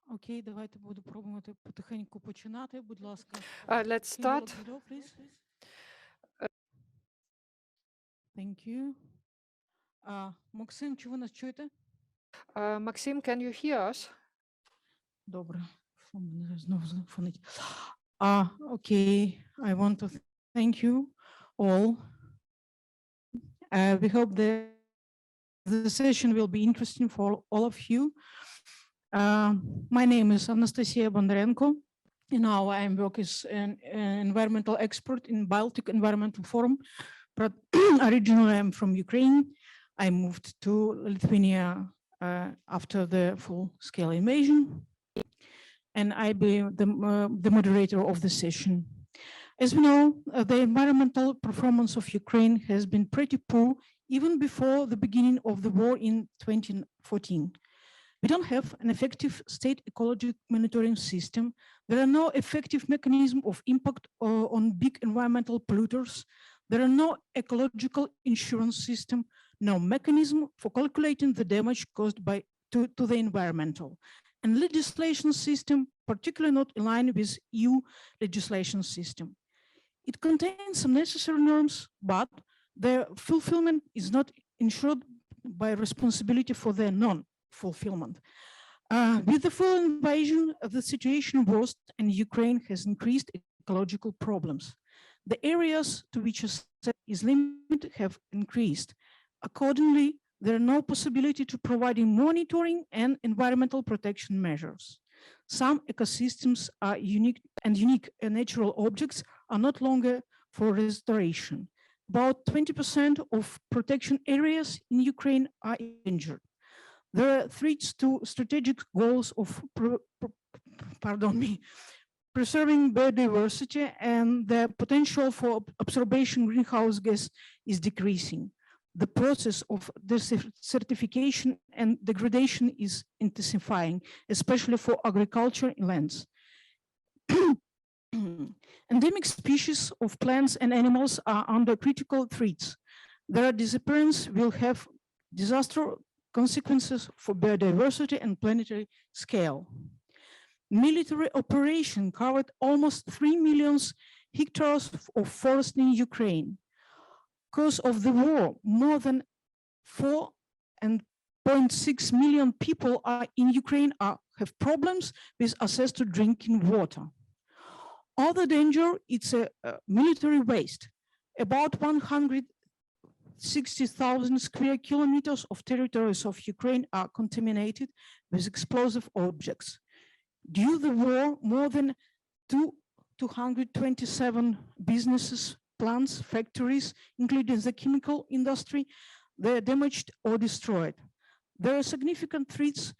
Окей, давайте буду пробувати потихеньку починати, будь ласка. Let's start. Thank you. Максим, чи ви нас чуєте? Maksym, can you hear us? Добре. Що мене знову фонить? Okay, I want to thank you all. We hope the session will be interesting for all of you. My name is Anastasiia Bondarenko, and now I work as an environmental expert in Baltic Environmental Forum. But originally, I'm from Ukraine. I moved to Lithuania after the full-scale invasion, and I'll be the moderator of the session. As we know, the environmental performance of Ukraine has been pretty poor even before the beginning of the war in 2014. We don't have an effective state ecological monitoring system. There are no effective mechanism of impact on big environmental polluters. There are no ecological insurance system, no mechanism for calculating the damage caused to the environmental, and legislation system particularly not in line with EU legislation system. It contains some necessary norms, but their fulfillment is not ensured by responsibility for their non-fulfillment. With the full invasion, the situation worsened and Ukraine has increased ecological problems. The areas to which assessment is limited have increased. Accordingly, there are no possibility to providing monitoring and environmental protection measures. Some ecosystems are unique and natural objects are not longer for restoration. About 20% of protection areas in Ukraine are injured. There are threats to strategic goals of preserving biodiversity, and the potential for absorption greenhouse gas is decreasing. The process of desertification and degradation is intensifying, especially for agriculture in lands. Endemic species of plants and animals are under critical threats. Their disappearance will have disastrous consequences for biodiversity and planetary scale. Military operation covered almost 3 million hectares of forest in Ukraine. Because of the war, more than 4.6 million people in Ukraine have problems with access to drinking water. Other danger, it's a military waste. About 160,000 square kilometers of territories of Ukraine are contaminated with explosive objects. Due to the war, more than 227 businesses, plants, factories, including the chemical industry, they're damaged or destroyed. There are significant threats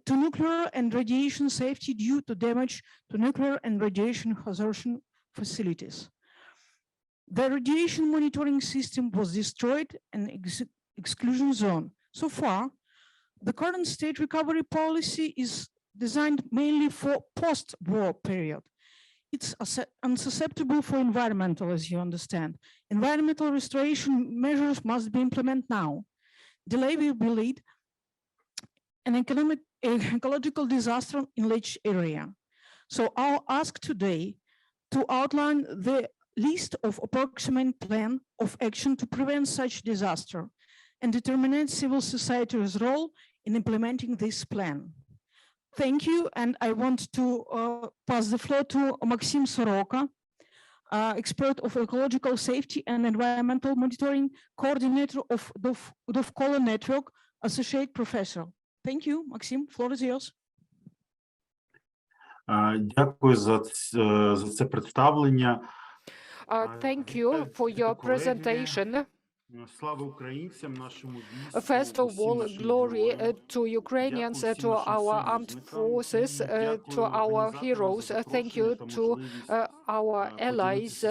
to nuclear and radiation safety due to damage to nuclear and radiation hazardous facilities. The radiation monitoring system was destroyed and exclusion zone. So far, the current state recovery policy is designed mainly for post-war period. It's unsusceptible for environmental, as you understand. Environmental restoration measures must be implemented now. Delay will be lead an ecological disaster in large area. So I'll ask today to outline the list of approximate plan of action to prevent such disaster and determine civil society's role in implementing this plan. Thank you, and I want to pass the floor to Maksym Soroka, expert of ecological safety and environmental monitoring, coordinator of Dovkola network, associate professor. Thank you, Maksym. Floor is yours. Дякую за це представлення. Thank you for your presentation. First of all, glory to Ukrainians, to our armed forces, to our heroes. Thank you to our allies,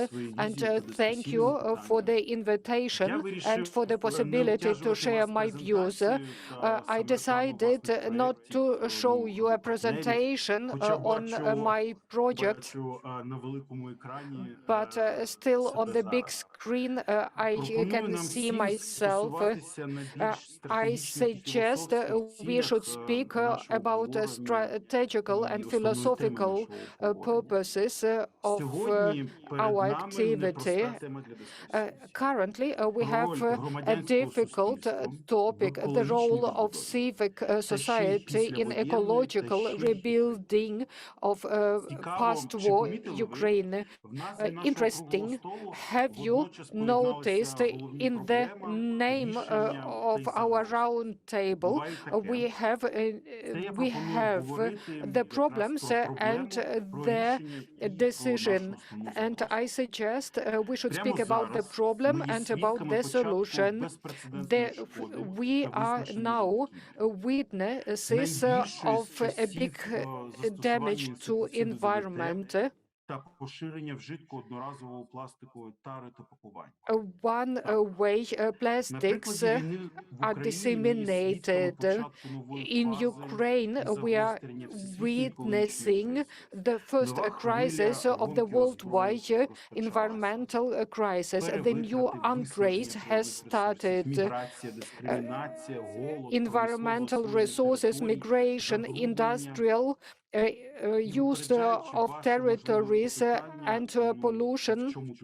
and thank you for the invitation and for the possibility to share my views. I decided not to show you a presentation on my project, but still on the big screen I can see myself. I suggest we should speak about strategical and philosophical purposes of our activity. Currently, we have a difficult topic, the role of civic society in ecological rebuilding of post-war Ukraine. Interesting, have you noticed in the name of our roundtable, we have the problems and the decision. And I suggest we should speak about the problem and about the solution. We are now witnesses of a big damage to environment. One-way plastics are disseminated. In Ukraine, we are witnessing the first crisis of the worldwide environmental crisis. The new arms race has started. Environmental resources, migration, industrial use of territories and pollution.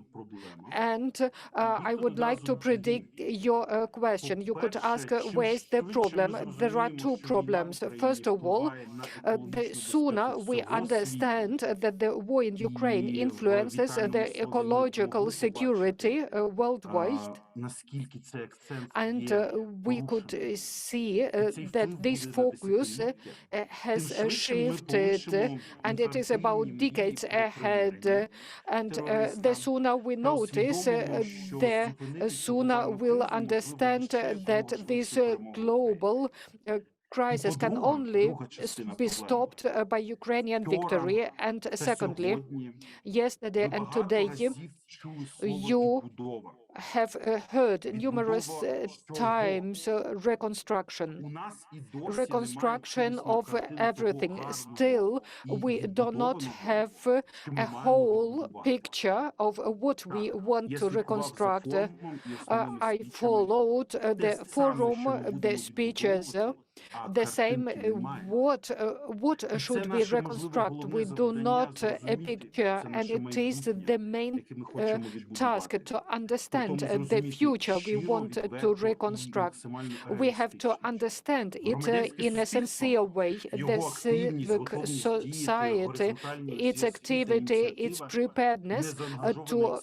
And I would like to predict your question. You could ask, where's the problem? There are two problems. First of all, the sooner we understand that the war in Ukraine influences the ecological security worldwide, and we could see that this focus has shifted, and it is about decades ahead. And the sooner we notice, the sooner we'll understand that this global crisis can only be stopped by Ukrainian victory. And secondly, yesterday and today, you have heard numerous times reconstruction of everything. Still, we do not have a whole picture of what we want to reconstruct. I followed the forum, the speeches. The same, what should we reconstruct? We do not a picture, and it is the main task to understand the future we want to reconstruct. We have to understand it in a sincere way. The civic society, its activity, its preparedness to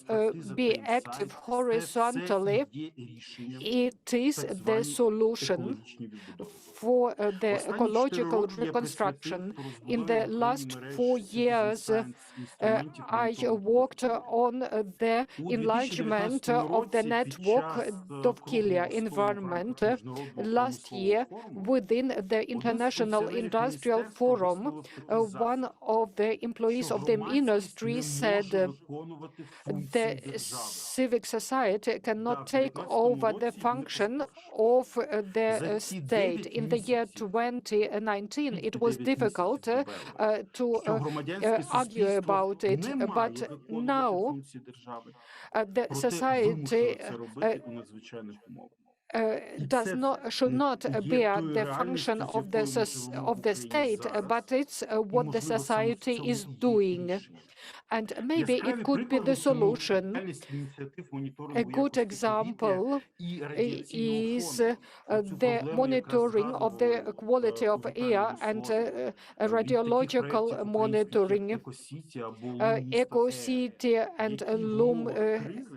be active horizontally, it is the solution for the ecological reconstruction. In the last 4 years, I worked on the enlargement of the network Dovkola environment. Last year, within the International Industrial Forum, one of the employees of the industry said the civic society cannot take over the function of the state. In the year 2019, it was difficult to argue about it, but now the society should not bear the function of the state, but it's what the society is doing. And maybe it could be the solution. A good example is the monitoring of the quality of air and radiological monitoring. Ekodiya and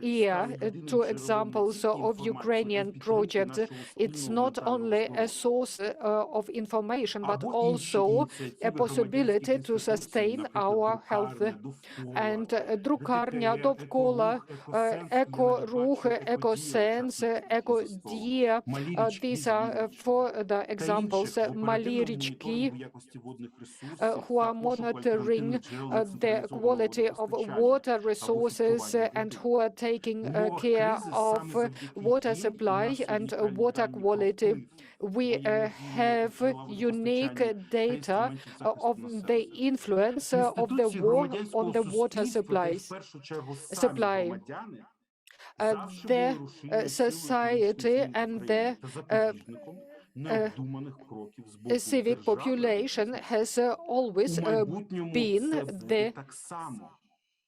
Air, two examples of Ukrainian projects. It's not only a source of information, but also a possibility to sustain our health. And Drukarnya, Dovkola, Eco-Ruch, Eco-Sense, Ekodiya, these are four the examples. Malirichki, who are monitoring the quality of water resources and who are taking care of water supply and water quality. We have unique data of the influence of the war on the water supply. their society and their civic population has always been the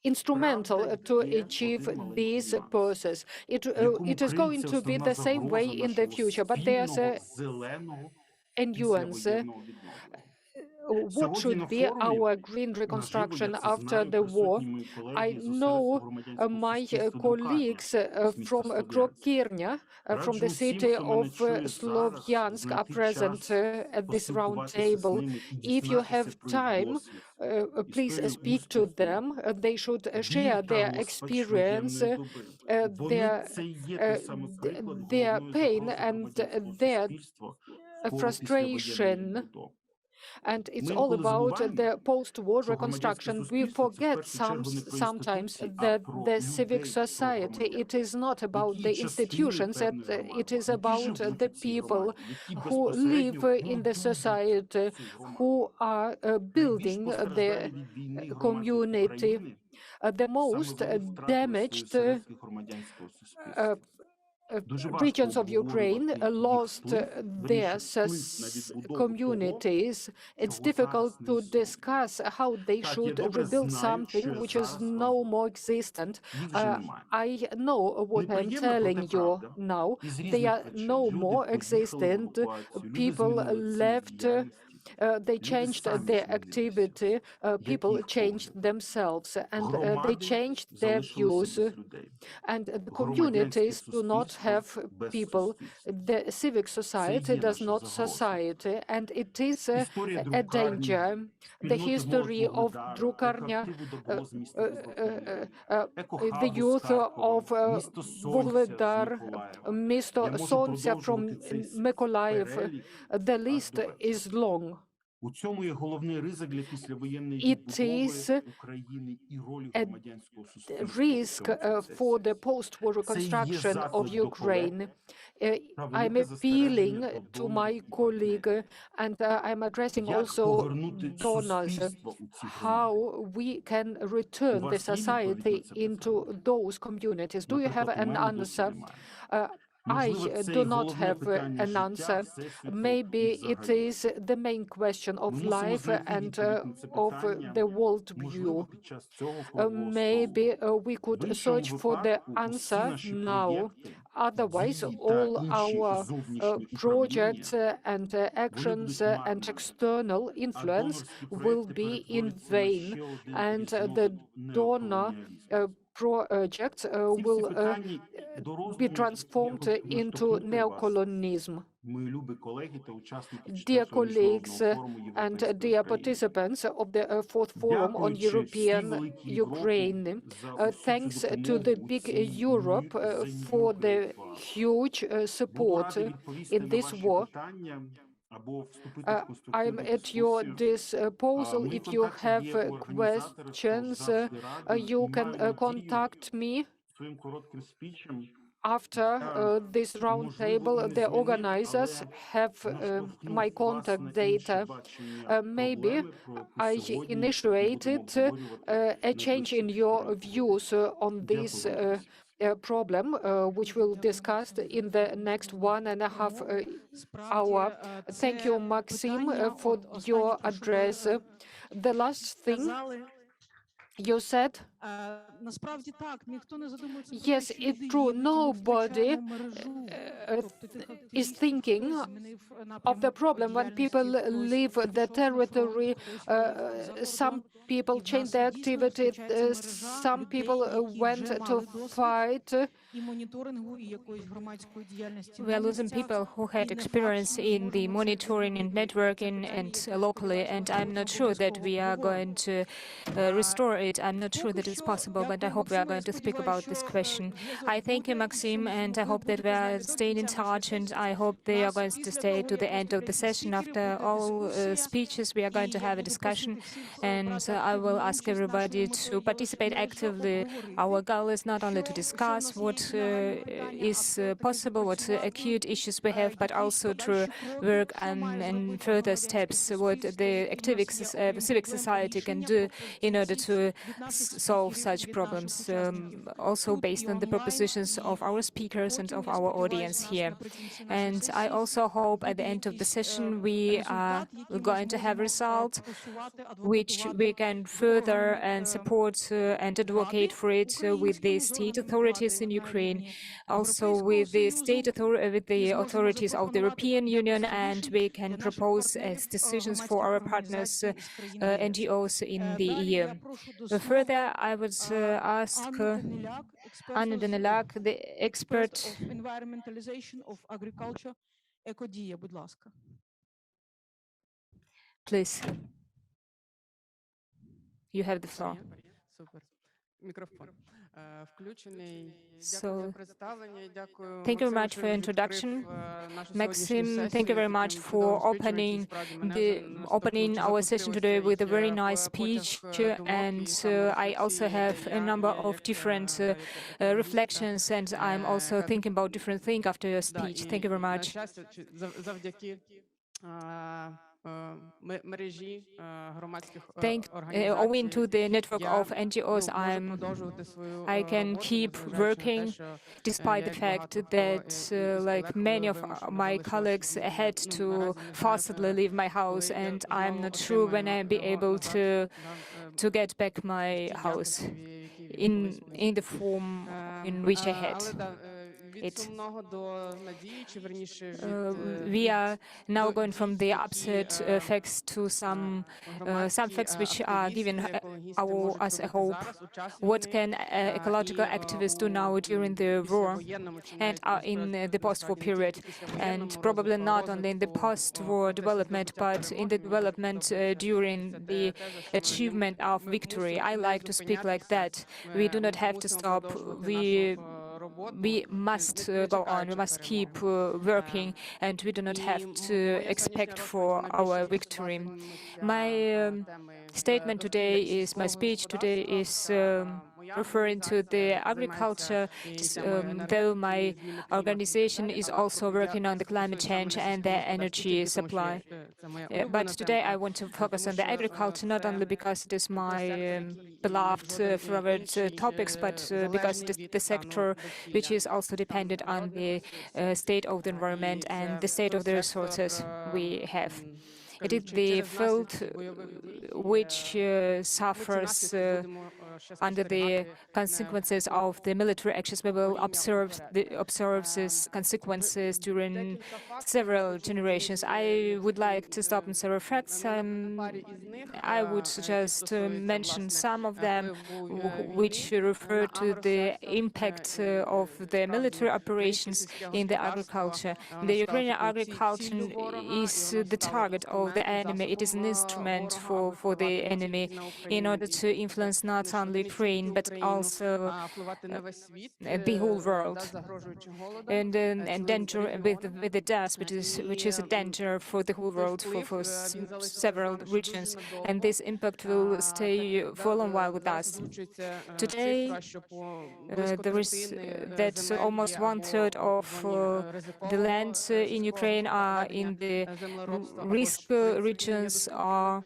instrumental to achieve this process. It is going to be the same way in the future, but there's a nuance. What should be our green reconstruction after the war? I know my colleagues from Krokirnia, from the city of Slovyansk, are present at this round table. If you have time, please speak to them. They should share their experience, their pain and their frustration. And it's all about the post-war reconstruction. We forget sometimes that the civic society, it is not about the institutions, it is about the people who live in the society, who are building the community. The most damaged regions of Ukraine lost their communities. It's difficult to discuss how they should rebuild something which is no more existent. I know what I'm telling you now. They are no more existent. People left. They changed their activity. People changed themselves, and they changed their views. And the communities do not have people. The civic society does not society, and it is a danger. The history of Drukarnia, the youth of Vuhledar, Mr. Sonsia from Mykolaiv, the list is long. It is a risk for the post-war reconstruction of Ukraine. I'm appealing to my colleague, and I'm addressing also donors, how we can return the society into those communities. Do you have an answer? I do not have an answer. Maybe it is the main question of life and of the world view. Maybe we could search for the answer now. Otherwise, all our projects and actions and external influence will be in vain, and the donor projects will be transformed into neocolonialism. Dear colleagues and dear participants of the Fourth Forum on European Ukraine, thanks to the big Europe for the huge support in this war. I'm at your disposal. If you have questions, you can contact me. After this roundtable, the organizers have my contact data. Maybe I initiated a change in your views on this problem, which we'll discuss in the next 1.5 hours. Thank you, Maksym, for your address. The last thing you said, yes, it's true. Nobody is thinking of the problem when people leave the territory. Some people change their activity. Some people went to fight. We are losing people who had experience in the monitoring and networking and locally, and I'm not sure that we are going to restore it. I'm not sure that it's possible, but I hope we are going to speak about this question. I thank you, Maksym, and I hope that we are staying in touch, and I hope they are going to stay to the end of the session. After all speeches, we are going to have a discussion, and I will ask everybody to participate actively. Our goal is not only to discuss what is possible, what acute issues we have, but also to work on further steps, what the civic society can do in order to solve solve such problems, also based on the propositions of our speakers and of our audience here. And I also hope at the end of the session we are going to have results which we can further and support and advocate for it with the state authorities in Ukraine, also with the with the authorities of the European Union, and we can propose as decisions for our partners, NGOs in the EU. Further, I would ask Anna Danylyak, the expert of environmentalization of agriculture, Ekodiya, будь ласка. Please, you have the floor. So, thank you very much for your introduction. Maksym, thank you very much for opening our session today with a very nice speech. And I also have a number of different reflections, and I'm also thinking about different things after your speech. Thank you very much. Owing to the network of NGOs, I can keep working despite the fact that like many of my colleagues had to forcibly leave my house, and I'm not sure when I'll be able to get back my house in the form in which I had it. We are now going from the upset facts to some facts which are giving us a hope. What can ecological activists do now during the war and in the post-war period? And probably not only in the post-war development, but in the development during the achievement of victory. I like to speak like that. We do not have to stop. We must go on, we must keep working, and we do not have to expect for our victory. My statement today is, my speech today is referring to the agriculture, though my organization is also working on the climate change and the energy supply. But today I want to focus on the agriculture, not only because it is my beloved favorite topics, but because it is the sector which is also dependent on the state of the environment and the state of the resources we have. It is the field which suffers under the consequences of the military actions. We will observe these consequences during several generations. I would like to stop on several facts. I would just mention some of them which refer to the impact of the military operations in the agriculture. The Ukrainian agriculture is the target of the enemy. It is an instrument for the enemy in order to influence not only Ukraine but also the whole world, and danger with the death, which is a danger for the whole world for several regions, and this impact will stay for a long while with us. Today, there is that almost 1/3 of the land in Ukraine are in the risk regions, are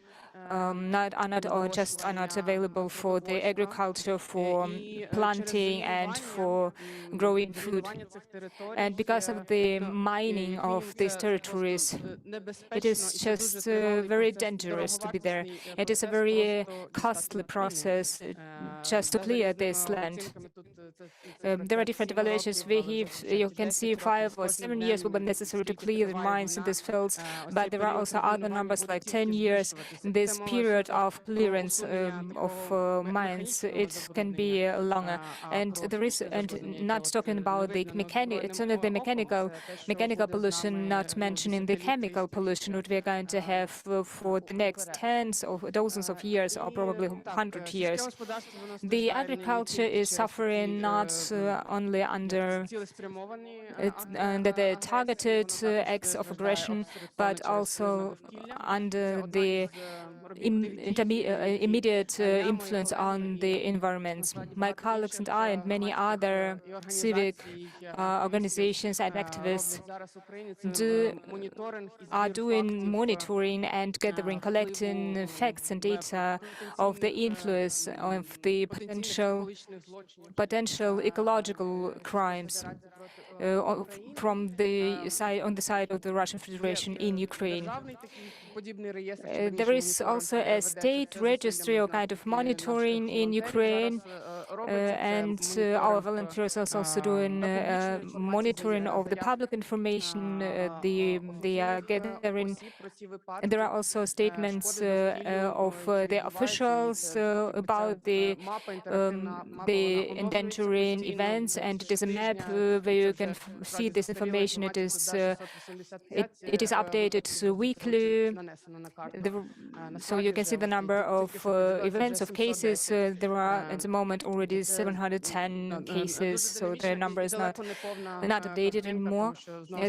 not available for the agriculture, for planting and for growing food. And because of the mining of these territories, it is just very dangerous to be there. It is a very costly process just to clear this land. There are different evaluations. You can see 5 or 7 years will be necessary to clear the mines in these fields, but there are also other numbers like 10 years. This period of clearance of mines, it can be longer. And there is, and not talking about the mechanical, it's only the mechanical pollution, not mentioning the chemical pollution, which we are going to have for the next tens of dozens of years, or probably 100 years. The agriculture is suffering not only under the targeted acts of aggression, but also under the immediate influence on the environment. My colleagues and I and many other civic organizations and activists are doing monitoring and gathering, collecting facts and data of the influence of the potential ecological crimes from the side on the side of the Russian Federation in Ukraine. There is also a state registry or kind of monitoring in Ukraine, and our volunteers are also doing monitoring of the public information. They are gathering, and there are also statements of the officials about the endangering events, and it is a map where you can see this information. It is updated weekly. So you can see the number of events, of cases. There are at the moment already 710 cases, so the number is not updated anymore.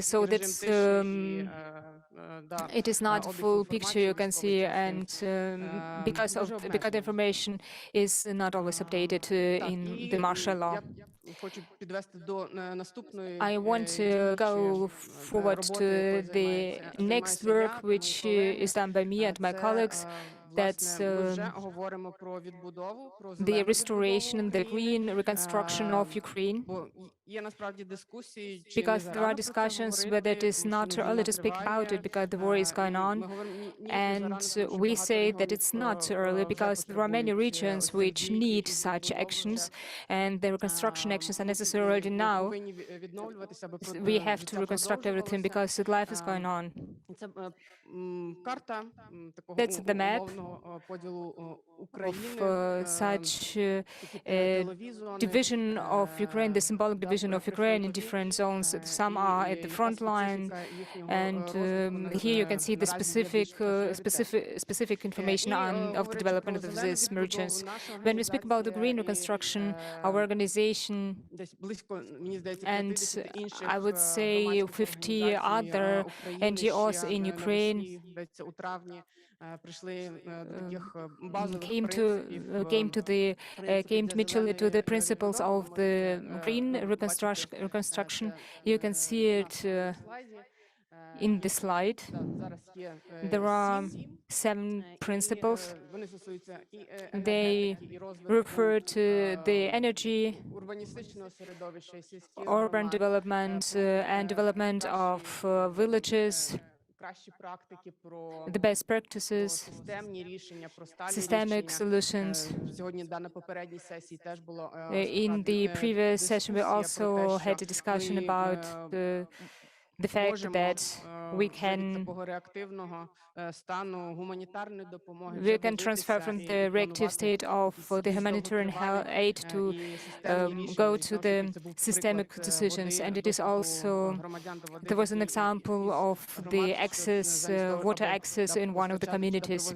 So that's it is not a full picture you can see, and because the information is not always updated in the martial law. I want to go forward to the next work, which is done by me and my colleagues. That's the restoration, the reconstruction of Ukraine. Because there are discussions whether it is not too early to speak about it because the war is going on. And we say that it's not too early because there are many regions which need such actions, and the reconstruction actions are necessary already now. We have to reconstruct everything because life is going on. That's the map of such division of Ukraine, the symbolic division of Ukraine in different zones. Some are at the front line, and here you can see the specific information of the development of these regions. When we speak about the green reconstruction, our organization and I would say 50 other NGOs in Ukraine came mutually to the principles of the green reconstruction. You can see it in the slide. There are 7 principles. They refer to the energy, urban development, and development of villages, the best practices, systemic solutions. In the previous session, we also had a discussion about the fact that we can transfer from the reactive state of the humanitarian aid to go to the systemic decisions. And it is also, there was an example of the water access in one of the communities,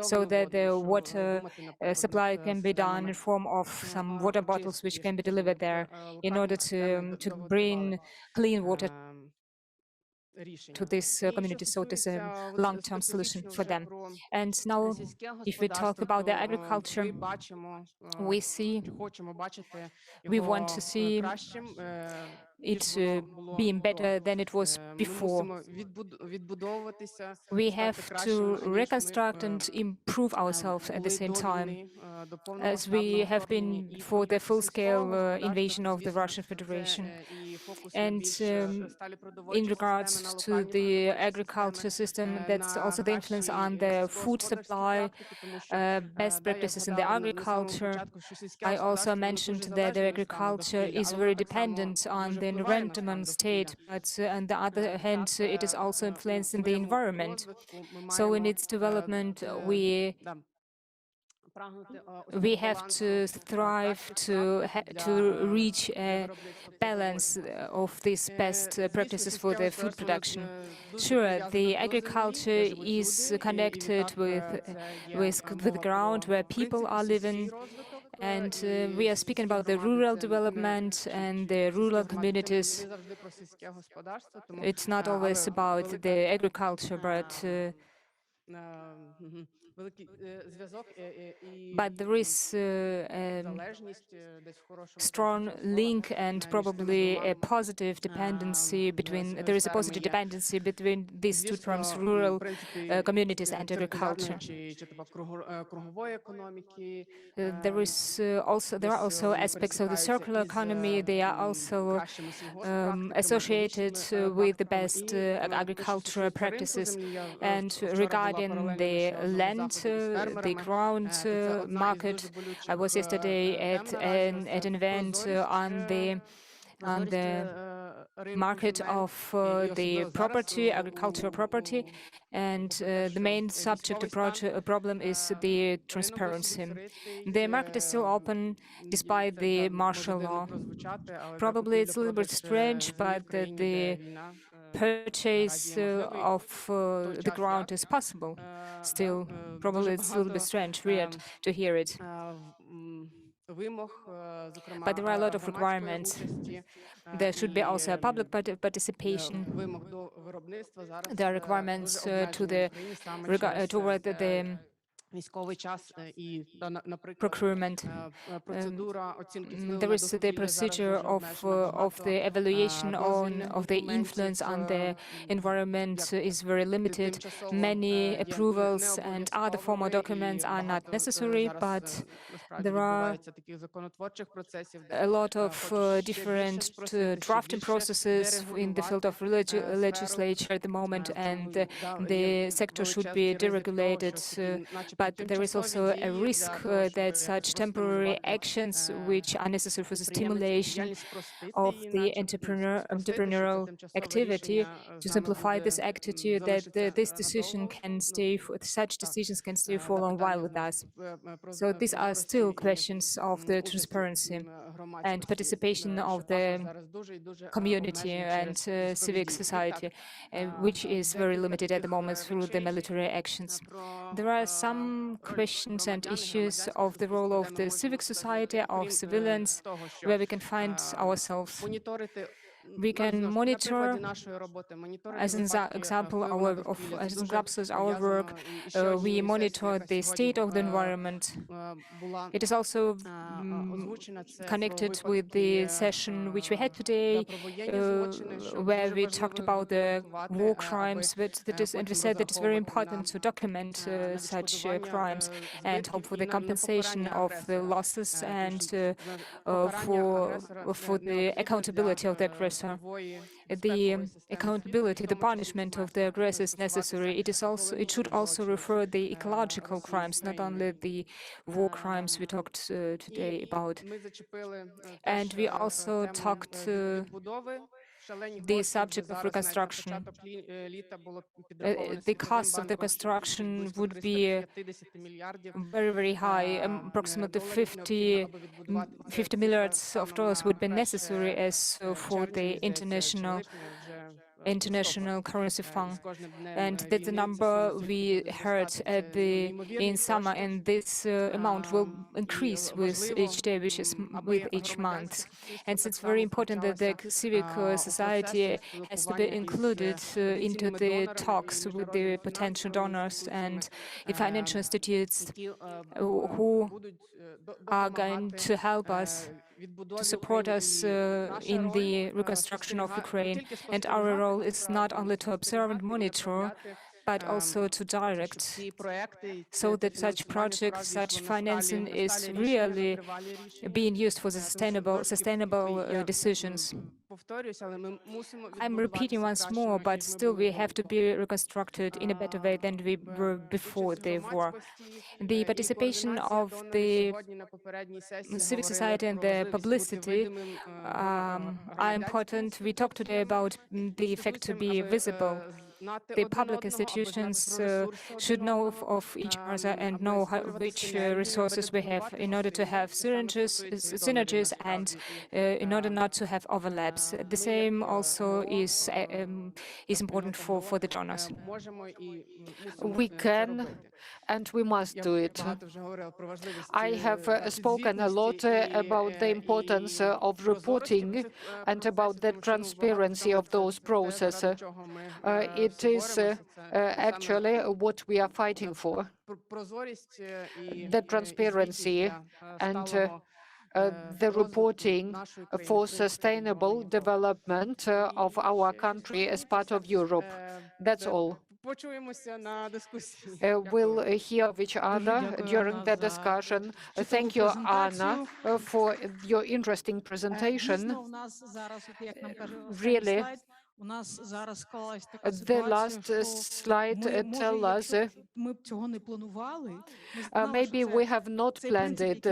so that the water supply can be done in form of some water bottles which can be delivered there in order to bring clean water to this community, so it is a long-term solution for them. And now, if we talk about the agriculture, we want to see it being better than it was before. We have to reconstruct and improve ourselves at the same time, as we have been for the full-scale invasion of the Russian Federation. And in regards to the agriculture system, that's also the influence on the food supply, best practices in the agriculture. I also mentioned that the agriculture is very dependent on the environmental state, but on the other hand, it is also influencing the environment. So in its development, we have to strive to reach a balance of these best practices for the food production. Sure, the agriculture is connected with the ground where people are living, and we are speaking about the rural development and the rural communities. It's not always about the agriculture, but But there is a strong link and probably a positive dependency between, there is a positive dependency between these two terms, rural communities and agriculture. There are also aspects of the circular economy. They are also associated with the best agricultural practices. And regarding the land, the ground market, I was yesterday at an event on the market of the property, agricultural property, and the main subject problem is the transparency. The market is still open despite the martial law. Probably it's a little bit strange, but the purchase of the ground is possible still. Probably it's a little bit strange, weird to hear it. But there are a lot of requirements. There should be also a public participation. There are requirements toward the procurement. There is the procedure of the evaluation of the influence on the environment is very limited. Many approvals and other formal documents are not necessary, but there are a lot of different drafting processes in the field of legislature at the moment, and the sector should be deregulated. But there is also a risk that such temporary actions which are necessary for the stimulation of the entrepreneurial activity to simplify this activity, that such decisions can stay for a long while with us. So these are still questions of the transparency and participation of the community and civic society, which is very limited at the moment through the military actions. There are some questions and issues of the role of the civic society, of civilians, where we can find ourselves. We can monitor, as an example, our work. We monitor the state of the environment. It is also connected with the session which we had today, where we talked about the war crimes, and we said that it's very important to document such crimes and hope for the compensation of the losses and for the accountability of the aggressor. The accountability, the punishment of the aggressor is necessary. It should also refer the ecological crimes, not only the war crimes we talked today about. And we also talked the subject of reconstruction. The cost of the construction would be very, very high. Approximately $50 million would be necessary as for the international currency fund, and that's the number we heard in summer, and this amount will increase with each day, which is with each month. And so it's very important that the civic society has to be included into the talks with the potential donors and the financial institutes who are going to help us, to support us in the reconstruction of Ukraine. And our role is not only to observe and monitor, but also to direct, so that such projects, such financing is really being used for the sustainable decisions. I'm repeating once more, but still we have to be reconstructed in a better way than we were before the war. The participation of the civic society and the publicity are important. We talked today about the effect to be visible. The public institutions should know of each other and know which resources we have in order to have synergies and in order not to have overlaps. The same also is important for the donors. We can and we must do it. I have spoken a lot about the importance of reporting and about the transparency of those processes. it is actually what we are fighting for. The transparency and the reporting for sustainable development of our country as part of Europe. That's all. We'll hear of each other during the discussion. Thank you, Anna, for your interesting presentation. Really, the last slide tells us maybe we have not planned it,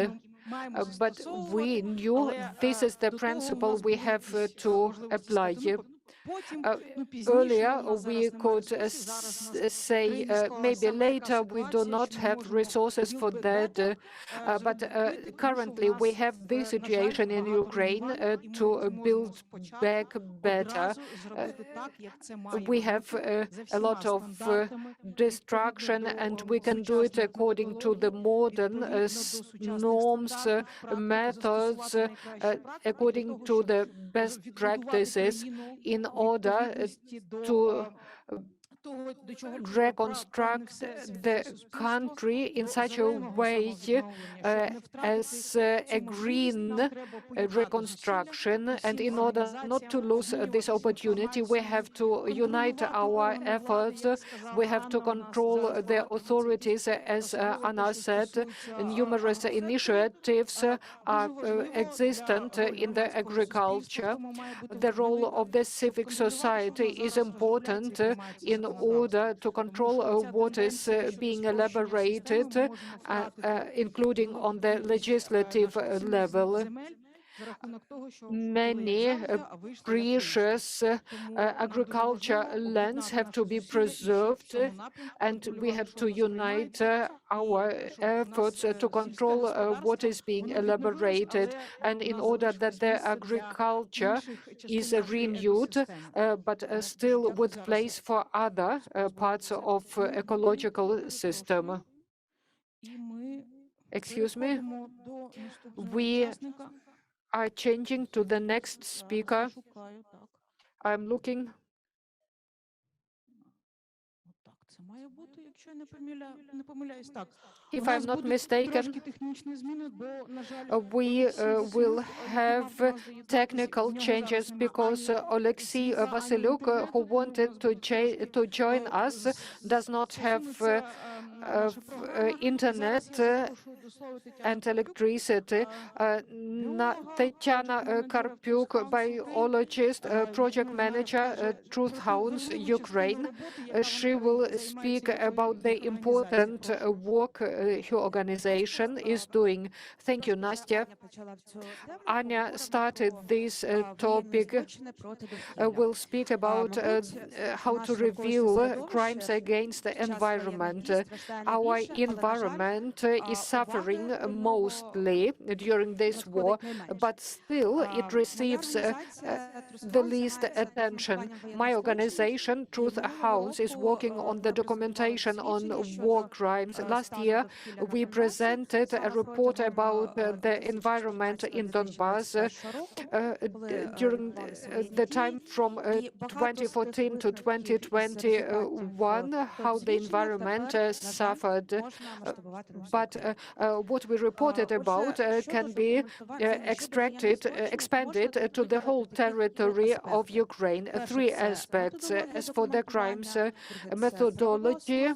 but we knew this is the principle we have to apply. Earlier, we could say maybe later we do not have resources for that, but currently we have this situation in Ukraine to build back better. We have a lot of destruction, and we can do it according to the modern norms, methods, according to the best practices, in order to reconstruct the country in such a way as a green reconstruction. And in order not to lose this opportunity, we have to unite our efforts. We have to control the authorities. As Anna said, numerous initiatives are existent in the agriculture. The role of the civic society is important in order to control what is being elaborated, including on the legislative level. Many precious agriculture lands have to be preserved, and we have to unite our efforts to control what is being elaborated, and in order that the agriculture is renewed, but still with place for other parts of ecological system. Excuse me, we are changing to the next speaker. I'm looking. If I'm not mistaken, we will have technical changes because Oleksiy Vasylyuk, who wanted to join us, does not have internet and electricity. Tatiana Karpiuk, biologist, project manager, Hounds, Ukraine. She will speak about the important work her organization is doing. Thank you, Nastya. Anya started this topic. We'll speak about how to review crimes against the environment. Our environment is suffering mostly during this war, but still it receives the least attention. My organization, Hounds, is working on the documentation on war crimes. Last year, we presented a report about the environment in Donbass during the time from 2014 to 2021, how the environment suffered. But what we reported about can be expanded to the whole territory of Ukraine. Three aspects. As for the crimes, methodology,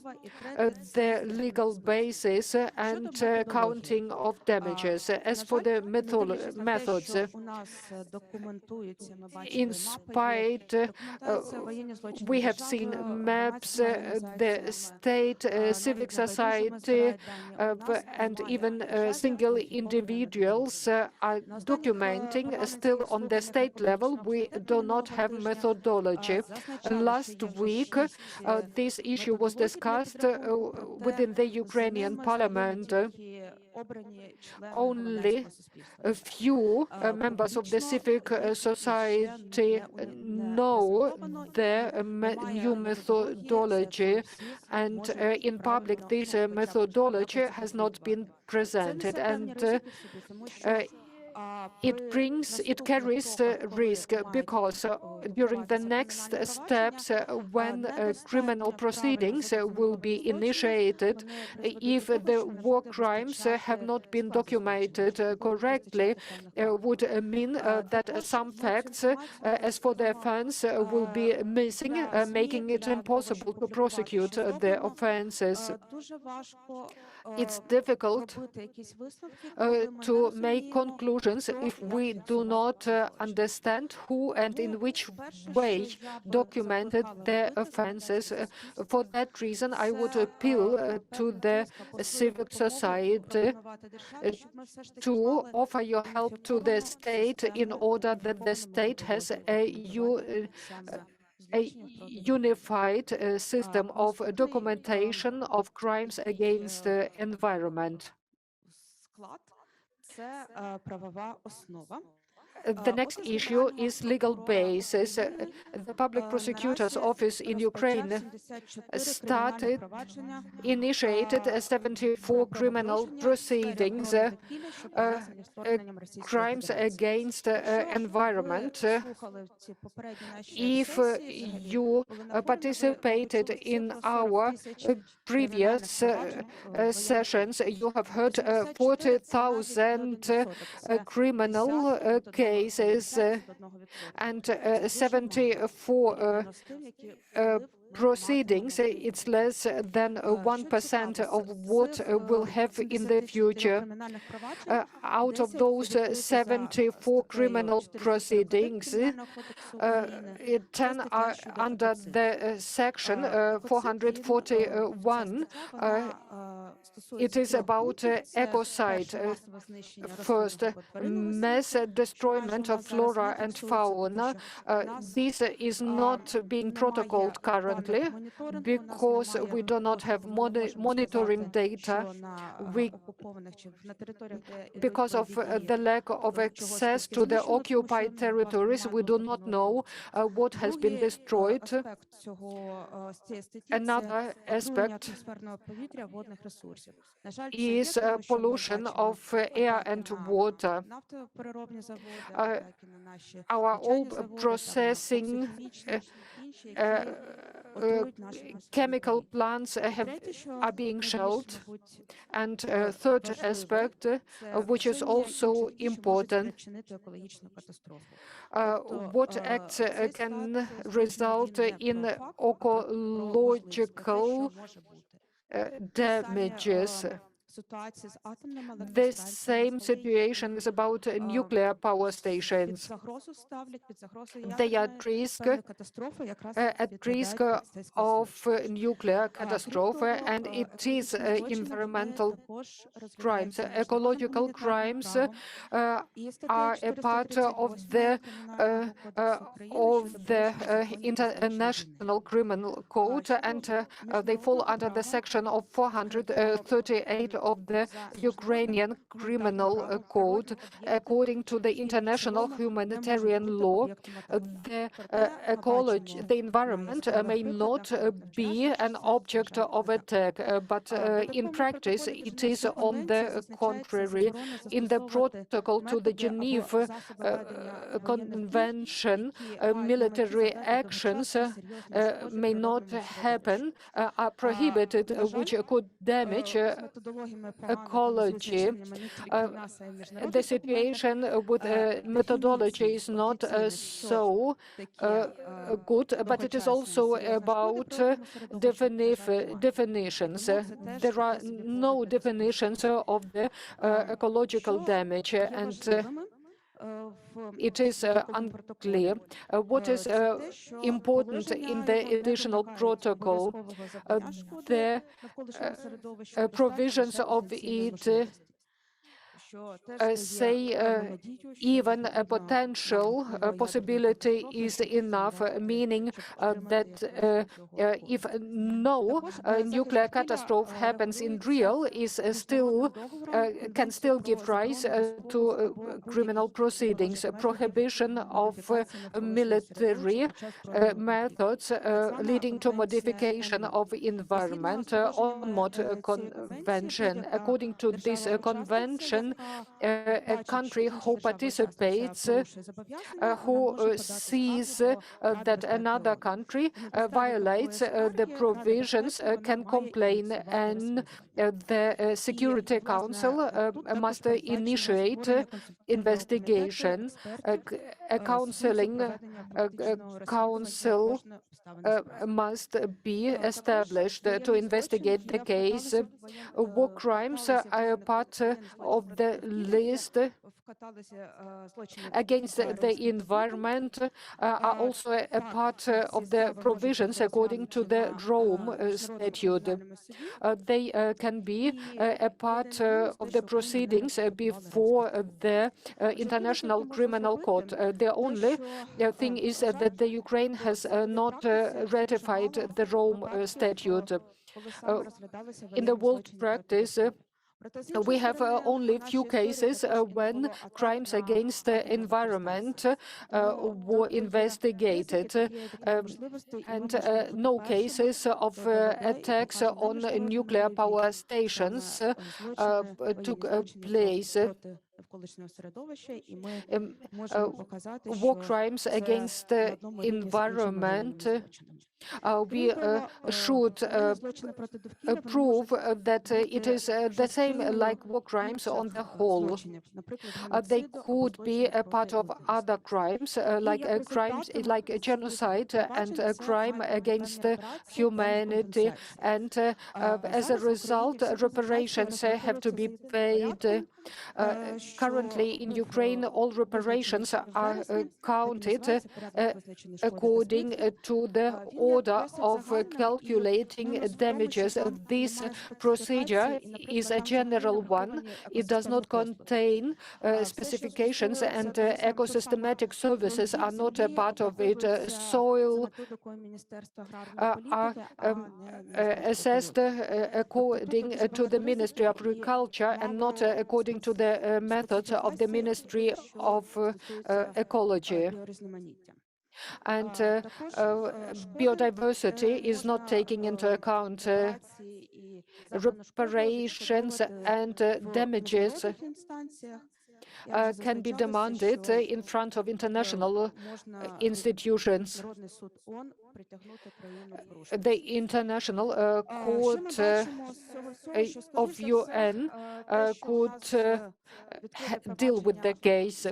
the legal basis, and counting of damages. As for the methods, in spite, we have seen maps, the state, civic society, and even single individuals are documenting. Still on the state level, we do not have methodology. Last week, this issue was discussed within the Ukrainian parliament. Only a few members of the civic society know the new methodology, and in public this methodology has not been presented. And it carries risk because during the next steps, when criminal proceedings will be initiated, if the war crimes have not been documented correctly, would mean that some facts, as for the offense, will be missing, making it impossible to prosecute the offenses. It's difficult to make conclusions if we do not understand who and in which way documented the offenses. For that reason, I would appeal to the civil society to offer your help to the state in order that the state has a unified system of documentation of crimes against the environment. The next issue is legal basis. The Public Prosecutor's Office in Ukraine initiated 74 criminal proceedings, crimes against the environment. If you participated in our previous sessions, you have heard 40,000 criminal cases and 74 proceedings. It's less than 1% of what we'll have in the future. Out of those 74 criminal proceedings, 10 are under the section 441. It is about ecocide. First, mass destroyment of flora and fauna. This is not being protocoled currently because we do not have monitoring data. Because of the lack of access to the occupied territories, we do not know what has been destroyed. Another aspect is pollution of air and water. Our oil processing chemical plants are being shelled. And third aspect, which is also important, what acts can result in ecological damages. The same situation is about nuclear power stations. They are at risk of nuclear catastrophe, and it is environmental crimes. Ecological crimes are a part of the International Criminal Code, and they fall under the section of 438 of the Ukrainian Criminal Code. According to the international humanitarian law, the environment may not be an object of attack, but in practice it is on the contrary. In the protocol to the Geneva Convention, military actions may not happen, are prohibited, which could damage ecology. The situation with methodology is not so good, but it is also about definitions. There are no definitions of the ecological damage, and it is unclear. What is important in the additional protocol? The provisions of it say even a potential possibility is enough, meaning that if no nuclear catastrophe happens in real, can still give rise to criminal proceedings. Prohibition of military methods leading to modification of environment on Convention. According to this convention, a country who participates, who sees that another country violates the provisions can complain, and the Security Council must initiate investigation. A counseling council must be established to investigate the case. War crimes are part of the list against the environment, are also a part of the provisions according to the Rome Statute. They can be a part of the proceedings before the International Criminal Court. The only thing is that the Ukraine has not ratified the Rome Statute. In the world practice, we have only few cases when crimes against the environment were investigated, and no cases of attacks on nuclear power stations took place. War crimes against the environment, we should prove that it is the same like war crimes on the whole. They could be a part of other crimes, like crimes like genocide and a crime against humanity, and as a result, reparations have to be paid. Currently in Ukraine, all reparations are counted according to the order of calculating damages. This procedure is a general one. It does not contain specifications, and ecosystematic services are not a part of it. Soil are assessed according to the Ministry of Agriculture and not according to the methods of the Ministry of Ecology. And biodiversity is not taking into account. Reparations and damages can be demanded in front of international institutions. The International Court of UN could deal with the case.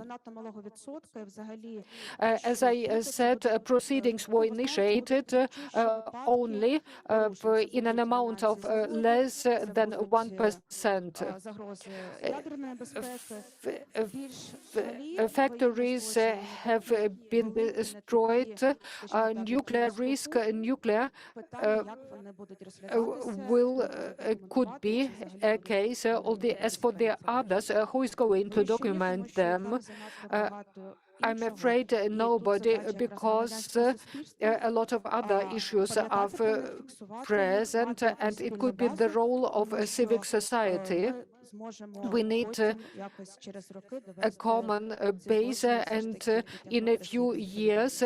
As I said, proceedings were initiated only in an amount of less than 1%. Factories have been destroyed. Nuclear risk, nuclear could be a case. As for the others, who is going to document them? I'm afraid nobody, because a lot of other issues are present, and it could be the role of a civic society. We need a common base, and in a few years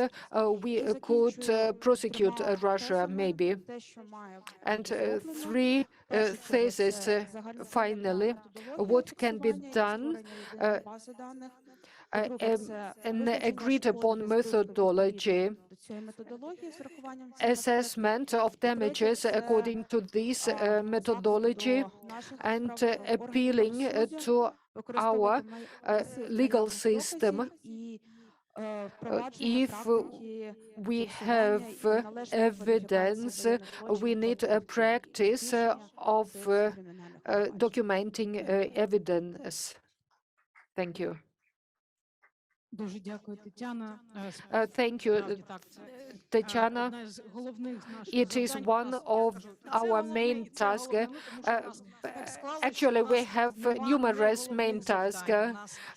we could prosecute Russia, maybe. And three theses, finally. What can be done? An agreed-upon methodology, assessment of damages according to this methodology, and appealing to our legal system. If we have evidence, we need a practice of documenting evidence. Thank you. Thank you, Tatiana. It is one of our main tasks. Actually, we have numerous main tasks.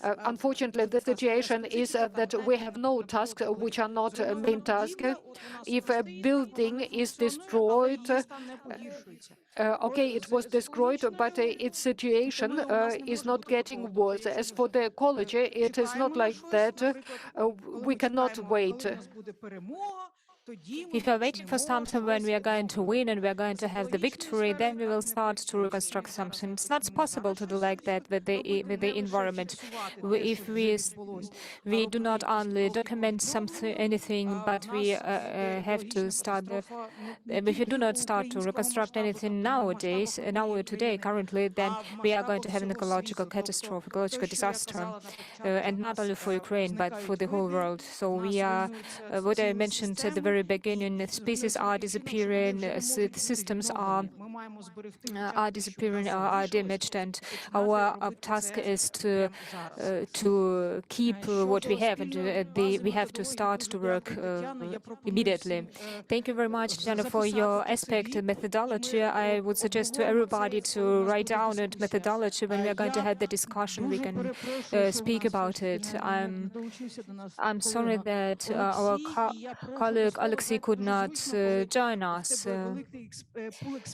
Unfortunately, the situation is that we have no tasks which are not main tasks. If a building is destroyed, okay, it was destroyed, but its situation is not getting worse. As for the ecology, it is not like that. We cannot wait. If we are waiting for something when we are going to win and we are going to have the victory, then we will start to reconstruct something. It's not possible to do like that with the environment. If we do not only document something, anything, but we have to start. If we do not start to reconstruct anything nowadays, today, currently, then we are going to have an ecological catastrophe, ecological disaster, and not only for Ukraine, but for the whole world. So we are, what I mentioned at the very beginning, species are disappearing, systems are disappearing, are damaged, and our task is to keep what we have, and we have to start to work immediately. Thank you very much, Tatiana, for your aspect methodology. I would suggest to everybody to write down a methodology. When we are going to have the discussion, we can speak about it. I'm sorry that our colleague Oleksiy could not join us.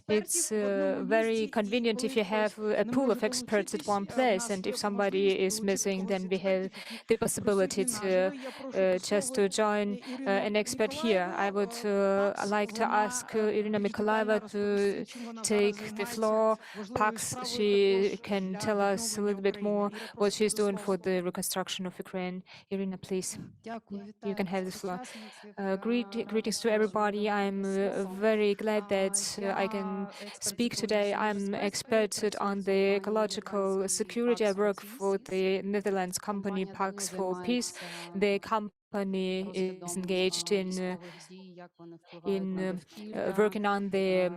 It's very convenient if you have a pool of experts at one place, and if somebody is missing, then we have the possibility to just to join an expert here. I would like to ask Irina Mykolaieva to take the floor. Pax, she can tell us a little bit more what she's doing for the reconstruction of Ukraine. Irina, please, you can have the floor. Greetings to everybody. I'm very glad that I can speak today. I'm expert on the ecological security. I work for the Netherlands company Pax for Peace. The company is engaged in working on the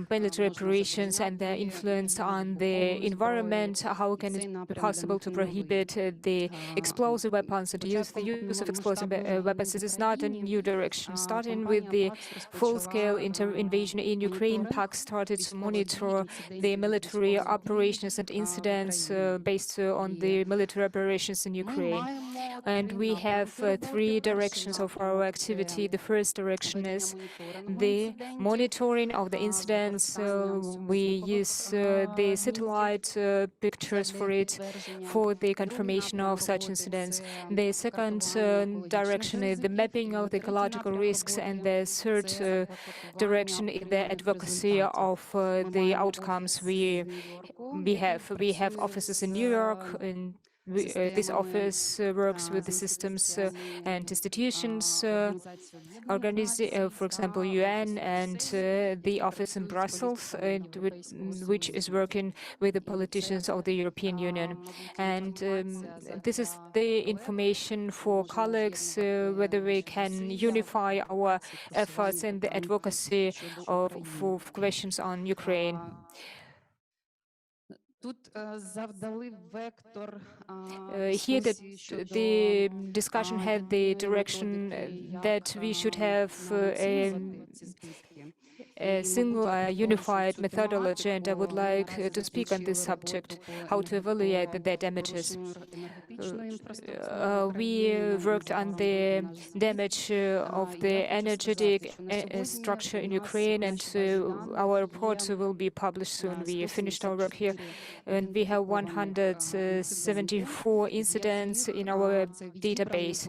military operations and their influence on the environment. How can it be possible to prohibit the explosive weapons and to use the use of explosive weapons? This is not a new direction. Starting with the full-scale invasion in Ukraine, Pax started to monitor the military operations and incidents based on the military operations in Ukraine. And we have three directions of our activity. The first direction is the monitoring of the incidents. We use the satellite pictures for it, for the confirmation of such incidents. The second direction is the mapping of the ecological risks, and the third direction is the advocacy of the outcomes we have offices in New York, and this office works with the systems and institutions, for example, UN, and the office in Brussels, which is working with the politicians of the European Union. And this is the information for colleagues, whether we can unify our efforts in the advocacy for questions on Ukraine. Here the discussion had the direction that we should have a single unified methodology, and I would like to speak on this subject, how to evaluate the damages. We worked on the damage of the energetic structure in Ukraine, and our report will be published soon. We finished our work here, and we have 174 incidents in our database.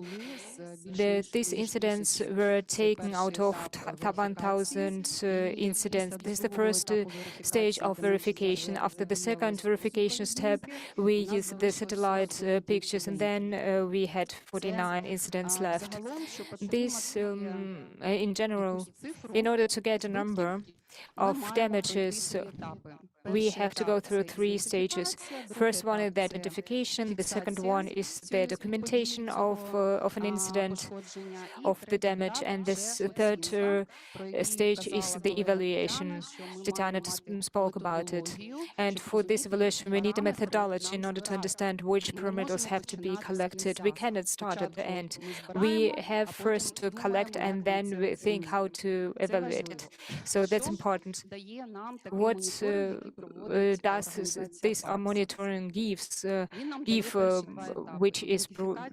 These incidents were taken out of 1,000 incidents. This is the first stage of verification. After the second verification step, we used the satellite pictures, and then we had 49 incidents left. This, in general, in order to get a number of damages, we have to go through three stages. First one is the identification. The second one is the documentation of an incident, of the damage, and this third stage is the evaluation. Tatiana spoke about it. And for this evaluation, we need a methodology in order to understand which parameters have to be collected. We cannot start at the end. We have first to collect, and then we think how to evaluate it. So that's important. What these are monitoring which is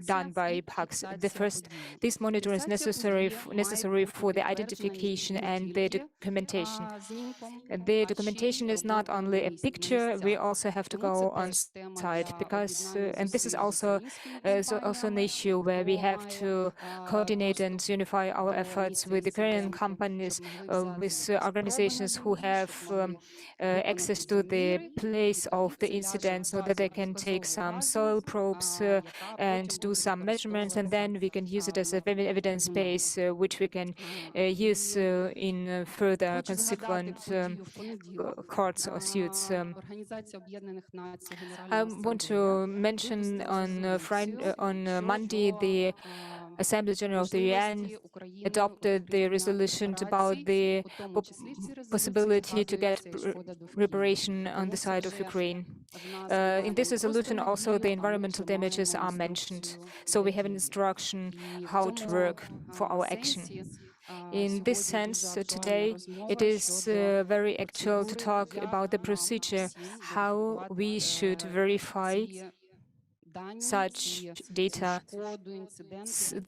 done by PAX. This monitoring is necessary for the identification and the documentation. The documentation is not only a picture, we also have to go on site because, and this is also an issue where we have to coordinate and unify our efforts with Ukrainian companies, with organizations who have access to the place of the incident so that they can take some soil probes and do some measurements, and then we can use it as an evidence base which we can use in further consequent courts or suits. I want to mention on Monday, the Assembly General of the UN adopted the resolution about the possibility to get reparation on the side of Ukraine. In this resolution, also the environmental damages are mentioned. So we have an instruction how to work for our action. In this sense, today, it is very actual to talk about the procedure, how we should verify such data,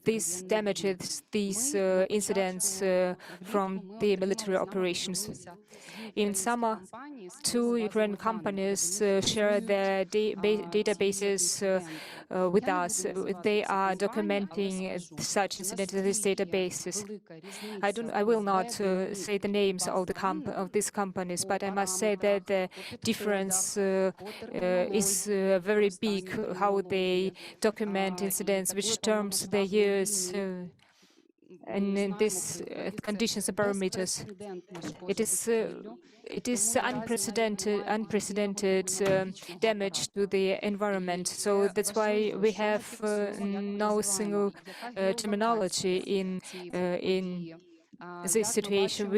these damages, these incidents from the military operations. In summer, 2 Ukrainian companies share their databases with us. They are documenting such incidents in these databases. I will not say the names of these companies, but I must say that the difference is very big, how they document incidents, which terms they use, and in these conditions and parameters. It is unprecedented damage to the environment. So that's why we have no single terminology in this situation.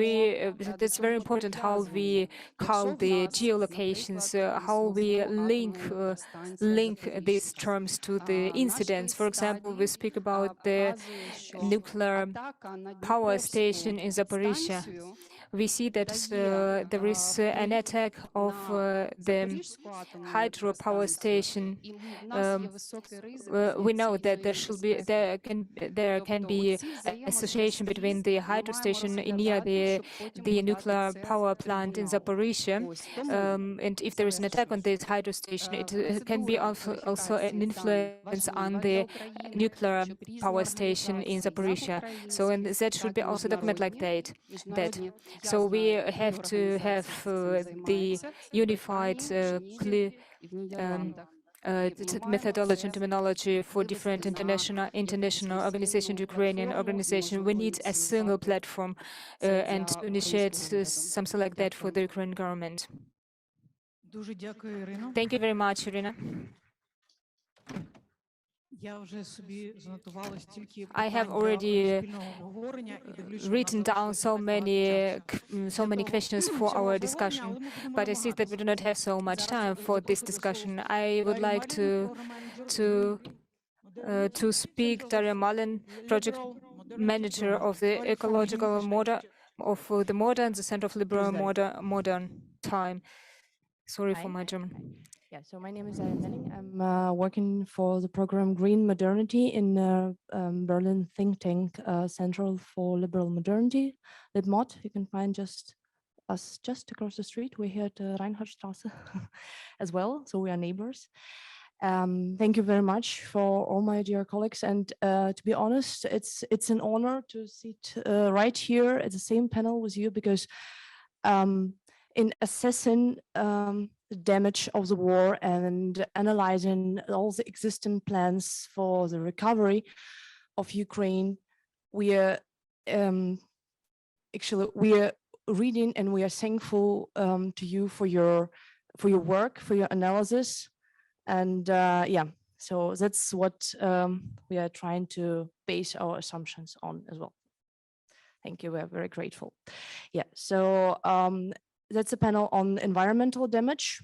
That's very important how we call the geolocations, how we link these terms to the incidents. For example, we speak about the nuclear power station in Zaporizhia. We see that there is an attack of the hydropower station. We know that there can be association between the hydro station near the nuclear power plant in Zaporizhia, and if there is an attack on this hydro station, it can be also an influence on the nuclear power station in Zaporizhia. So, and that should be also documented like that. So we have to have the unified, clear methodology and terminology for different international organizations, Ukrainian organization. We need a single platform and to initiate something like that for the Ukrainian government. Thank you very much, Irina. I have already written down so many questions for our discussion, but I see that we do not have so much time for this discussion. I would like to speak Daria Malin, project manager of the ecological model of the modern, the Center of Liberal Modern Time. Sorry for my German. Yeah, so my name is Daria Melling. I'm working for the program Green Modernity in Berlin think tank Central for Liberal Modernity, LibMod. You can find us just across the street. We're here at Reinhardtstraße as well, so we are neighbors. Thank you very much for all my dear colleagues. And to be honest, it's an honor to sit right here at the same panel with you, because in assessing the damage of the war and analyzing all the existing plans for the recovery of Ukraine, we are reading and we are thankful to you for your work, for your analysis, and yeah, so that's what we are trying to base our assumptions on as well. Thank you. We are very grateful. Yeah, so that's a panel on environmental damage.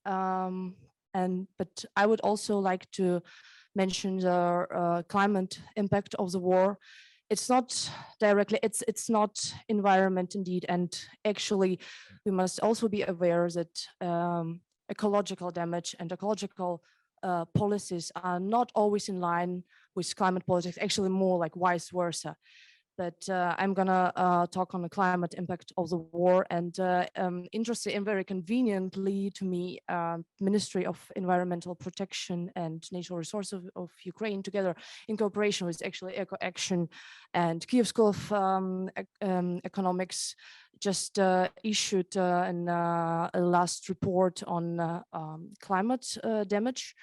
But I would also like to mention the climate impact of the war it's not directly, it's not environment indeed. And actually, we must also be aware that ecological damage and ecological policies are not always in line with climate politics, actually more like vice versa. But I'm gonna talk on the climate impact of the war, and interesting and very conveniently to me, Ministry of Environmental Protection and Natural Resources of Ukraine, together in cooperation with actually Eco Action and Kyiv School of Economics, just issued a last report on climate damage.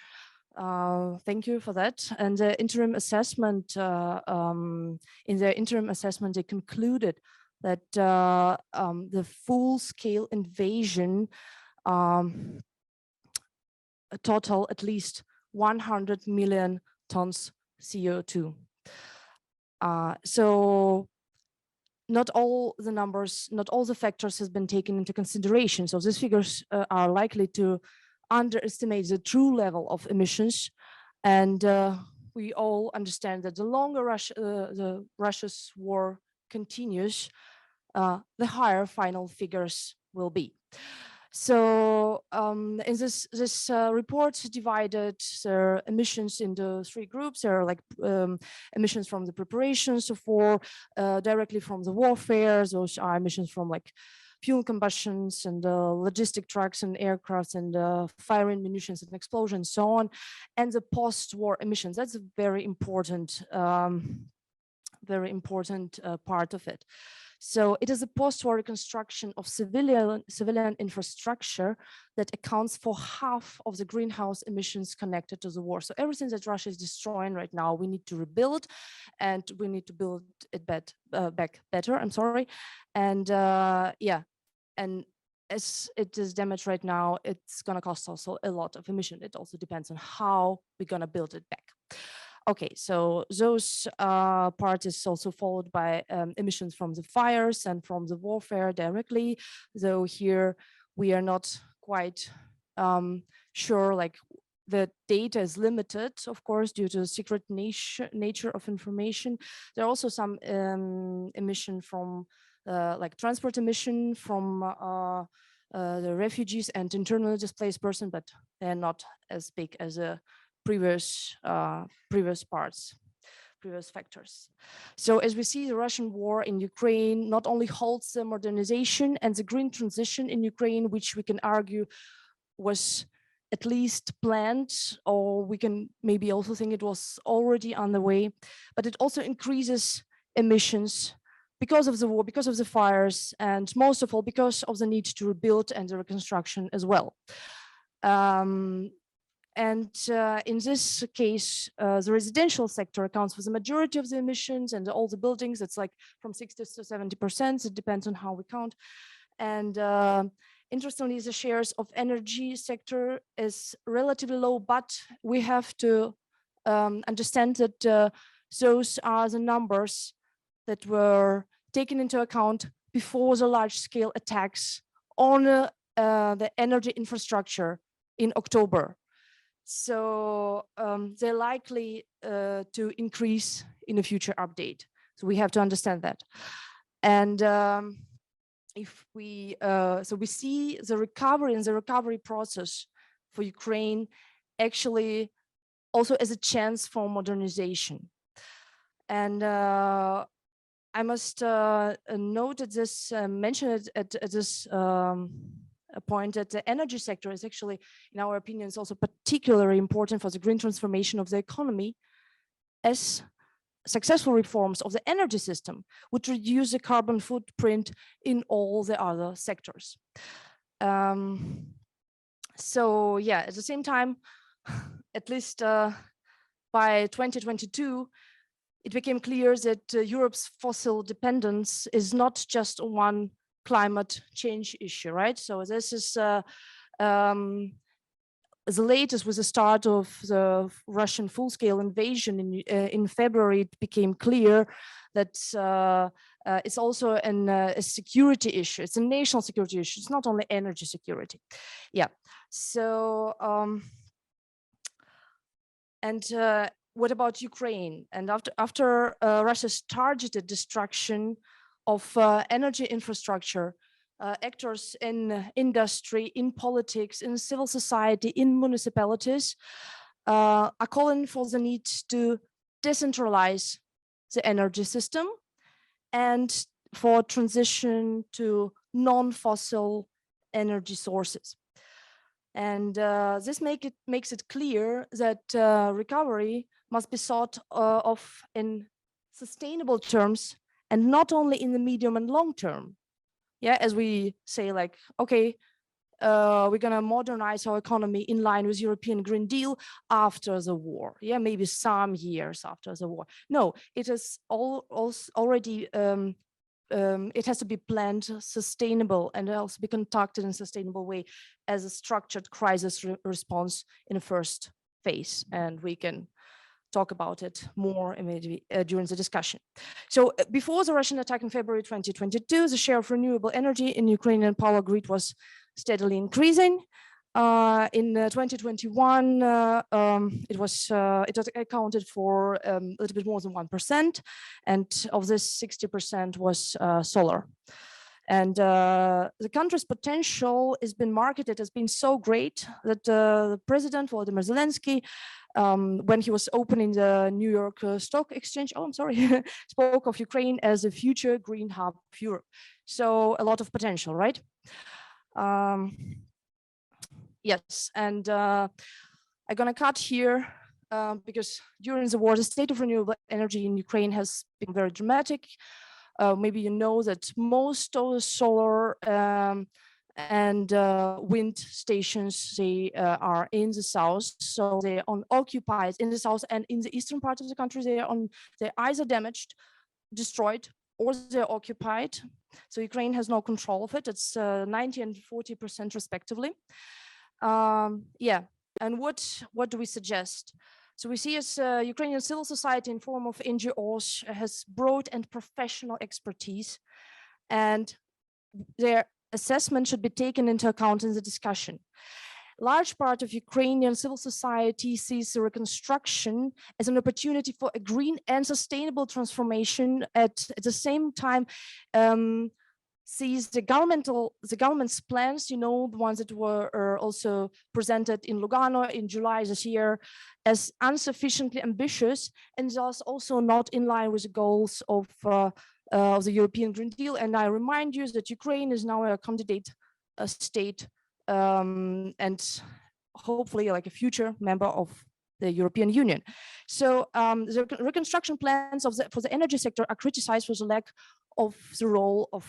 Thank you for that. And the interim assessment, in their interim assessment, they concluded that the full-scale invasion total at least 100 million tons CO2. So not all the numbers, not all the factors has been taken into consideration. So these figures are likely to underestimate the true level of emissions, and we all understand that the longer Russia's war continues, the higher final figures will be. So in this report divided their emissions into three groups. There are like emissions from the preparations of war, directly from the warfare. Those are emissions from like fuel combustions and logistic trucks and aircrafts and firing munitions and explosions, so on, and the post-war emissions. That's a very important part of it. So it is a post-war reconstruction of civilian infrastructure that accounts for half of the greenhouse emissions connected to the war. So everything that Russia is destroying right now, we need to rebuild, and we need to build it back better. I'm sorry, and yeah, and as it is damaged right now, it's going to cost also a lot of emission. It also depends on how we're going to build it back. Okay, so those part is also followed by emissions from the fires and from the warfare directly. Though here we are not quite sure, like the data is limited, of course, due to the secret nature of information. There are also some emission from like transport emission from the refugees and internally displaced person, but they're not as big as a previous factors. So as we see, the Russian war in Ukraine not only halts the modernization and the green transition in Ukraine, which we can argue was at least planned, or we can maybe also think it was already on the way, but it also increases emissions because of the war, because of the fires, and most of all because of the need to rebuild and the reconstruction as well. And in this case, the residential sector accounts for the majority of the emissions, and all the buildings, it's like from 60 to 70%. It depends on how we count. And interestingly, the shares of energy sector is relatively low, but we have to understand that those are the numbers that were taken into account before the large-scale attacks on the energy infrastructure in October. So they're likely to increase in a future update. So we have to understand that. And if we, so we see the recovery and the recovery process for Ukraine actually also as a chance for modernization. And I must note that this, mention it at this point that the energy sector is actually, in our opinion, is also particularly important for the green transformation of the economy, as successful reforms of the energy system would reduce the carbon footprint in all the other sectors. So yeah, at the same time, at least by 2022, it became clear that Europe's fossil dependence is not just one climate change issue, right? So this is the latest with the start of the Russian full-scale invasion in February. It became clear that it's also a security issue. It's a national security issue. It's not only energy security. Yeah. So and what about Ukraine? And after Russia's targeted destruction of energy infrastructure, actors in industry, in politics, in civil society, in municipalities are calling for the need to decentralize the energy system and for transition to non-fossil energy sources. And this makes it clear that recovery must be thought of in sustainable terms and not only in the medium and long term. Yeah, as we say, like, okay, we're gonna modernize our economy in line with European Green Deal after the war. Yeah, maybe some years after the war. No, it is already it has to be planned sustainable and also be conducted in a sustainable way as a structured crisis response in the first phase. And we can talk about it more immediately during the discussion. So before the Russian attack in February 2022, the share of renewable energy in Ukrainian power grid was steadily increasing. In 2021, it accounted for a little bit more than 1%, and of this 60% was solar. And the country's potential has been marketed as being so great that the President Volodymyr Zelensky, when he was opening the New York Stock Exchange, spoke of Ukraine as a future green hub of Europe. So a lot of potential, right? Yes, and I'm gonna cut here because during the war, the state of renewable energy in Ukraine has been very dramatic. Maybe you know that most of the solar and wind stations, they are in the south, so they are occupied in the south and in the eastern part of the country. They're either damaged, destroyed, or they're occupied. So Ukraine has no control of it. It's 90% and 40% respectively. Yeah, and what do we suggest? So we see as Ukrainian civil society in form of NGOs has broad and professional expertise, and their assessment should be taken into account in the discussion. Large part of Ukrainian civil society sees the reconstruction as an opportunity for a green and sustainable transformation. At the same time, sees the government's plans, you know, the ones that were also presented in Lugano in July this year, as insufficiently ambitious and thus also not in line with the goals of the European Green Deal. And I remind you that Ukraine is now a candidate state and hopefully like a future member of the European Union. So the reconstruction plans for the energy sector are criticized for the lack of the role of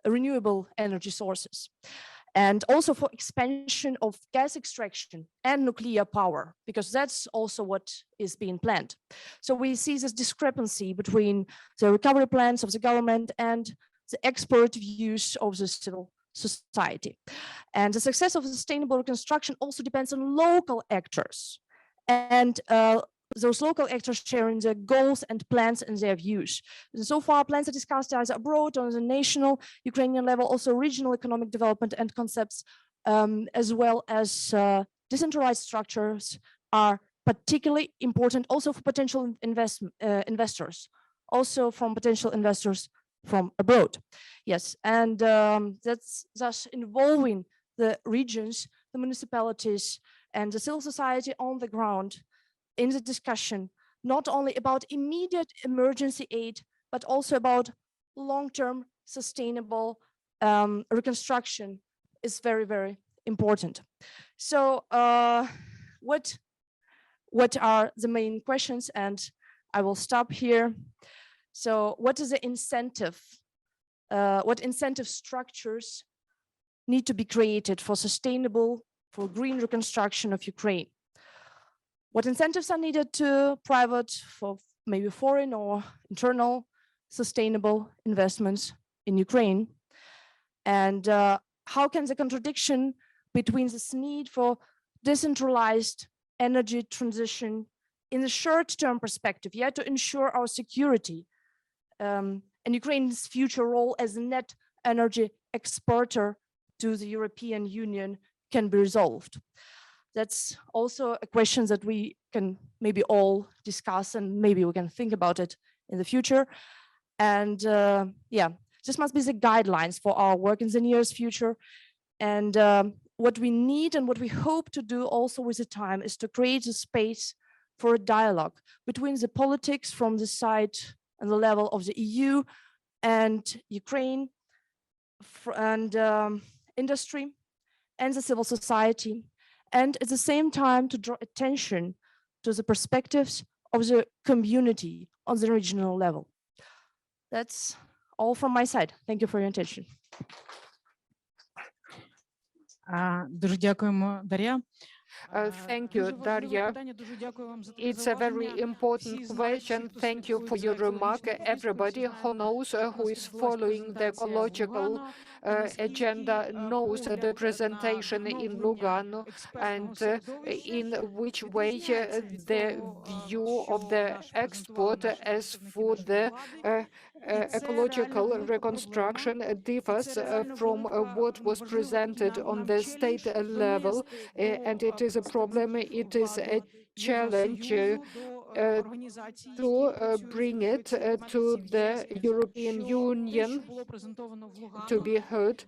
renewable energy sources, and also for expansion of gas extraction and nuclear power, because that's also what is being planned. So we see this discrepancy between the recovery plans of the government and the expert views of the civil society. And the success of sustainable reconstruction also depends on local actors, and those local actors sharing their goals and plans and their views. And so far, plans are discussed either abroad on the national Ukrainian level, also regional economic development and concepts, as well as decentralized structures are particularly important also for potential investors, also from potential investors from abroad. Yes, and that's thus involving the regions, the municipalities, and the civil society on the ground in the discussion, not only about immediate emergency aid, but also about long-term sustainable reconstruction is very, very important. So what are the main questions? And I will stop here. So what is the incentive? What incentive structures need to be created for sustainable, for green reconstruction of Ukraine? What incentives are needed to private, for maybe foreign or internal sustainable investments in Ukraine? And how can the contradiction between this need for decentralized energy transition in the short-term perspective, yet to ensure our security and Ukraine's future role as a net energy exporter to the European Union can be resolved? That's also a question that we can maybe all discuss, and maybe we can think about it in the future. And yeah, this must be the guidelines for our work in the nearest future. And what we need and what we hope to do also with the time is to create a space for a dialogue between the politics from the side and the level of the EU and Ukraine and industry and the civil society, and at the same time to draw attention to the perspectives of the community on the regional level. That's all from my side. Thank you for your attention. Дуже дякуємо, Дар'я. Thank you, Daria. It's a very important question. Thank you for your remark. Everybody who knows, who is following the ecological agenda knows the presentation in Lugano and in which way the view of the expert as for the ecological reconstruction differs from what was presented on the state level, and it is a problem, it is a challenge to bring it to the European Union to be heard.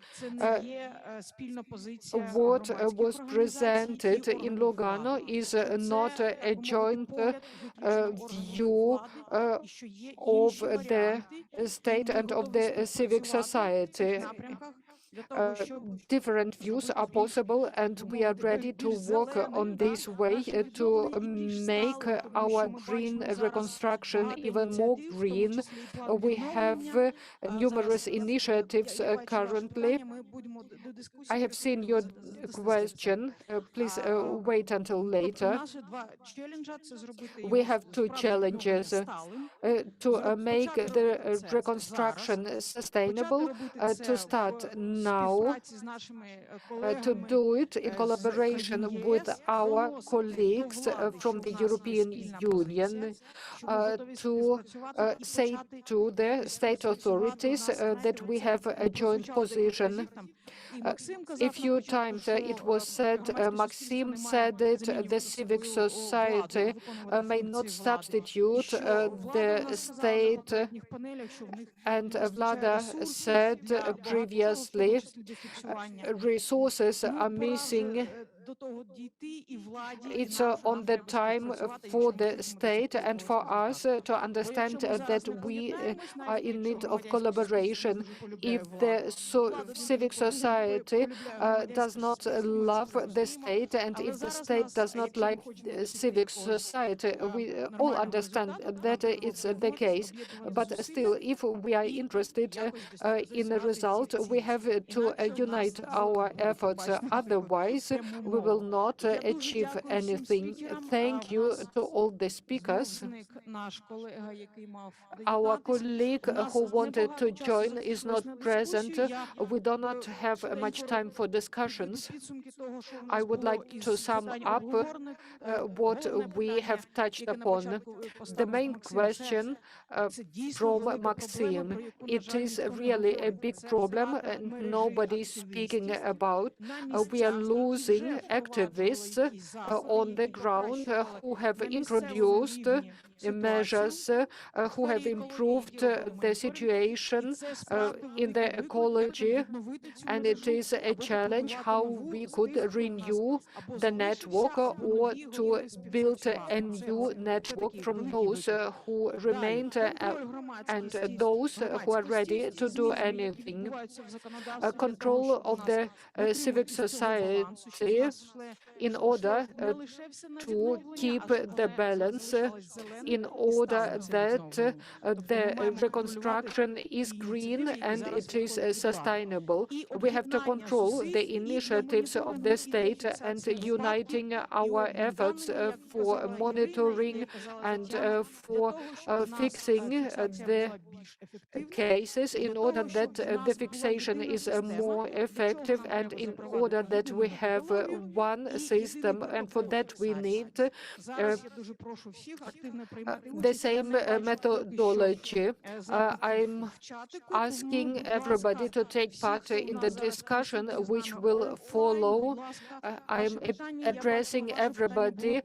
What was presented in Lugano is not a joint view of the state and of the civic society. Different views are possible, and we are ready to work on this way to make our green reconstruction even more green. We have numerous initiatives currently. I have seen your question. Please wait until later. We have two challenges to make the reconstruction sustainable, to start now, to do it in collaboration with our colleagues from the European Union, to say to the state authorities that we have a joint position. A few times it was said, Maksym said it, the civic society may not substitute the state, and Vlada said previously, resources are missing. It's on the time for the state and for us to understand that we are in need of collaboration. If the civic society does not love the state, and if the state does not like civic society, we all understand that it's the case. But still, if we are interested in a result, we have to unite our efforts. Otherwise, we will not achieve anything. Thank you to all the speakers. Our colleague who wanted to join is not present. We do not have much time for discussions. I would like to sum up what we have touched upon. The main question from Maksym, it is really a big problem and nobody is speaking about. We are losing activists on the ground who have introduced measures who have improved the situation in the ecology, and it is a challenge how we could renew the network or to build a new network from those who remained and those who are ready to do anything. Control of the civic society in order to keep the balance, in order that the reconstruction is green and it is sustainable. We have to control the initiatives of the state and uniting our efforts for monitoring and for fixing the cases in order that the fixation is more effective, and in order that we have one system, and for that we need the same methodology. I'm asking everybody to take part in the discussion which will follow. I'm addressing everybody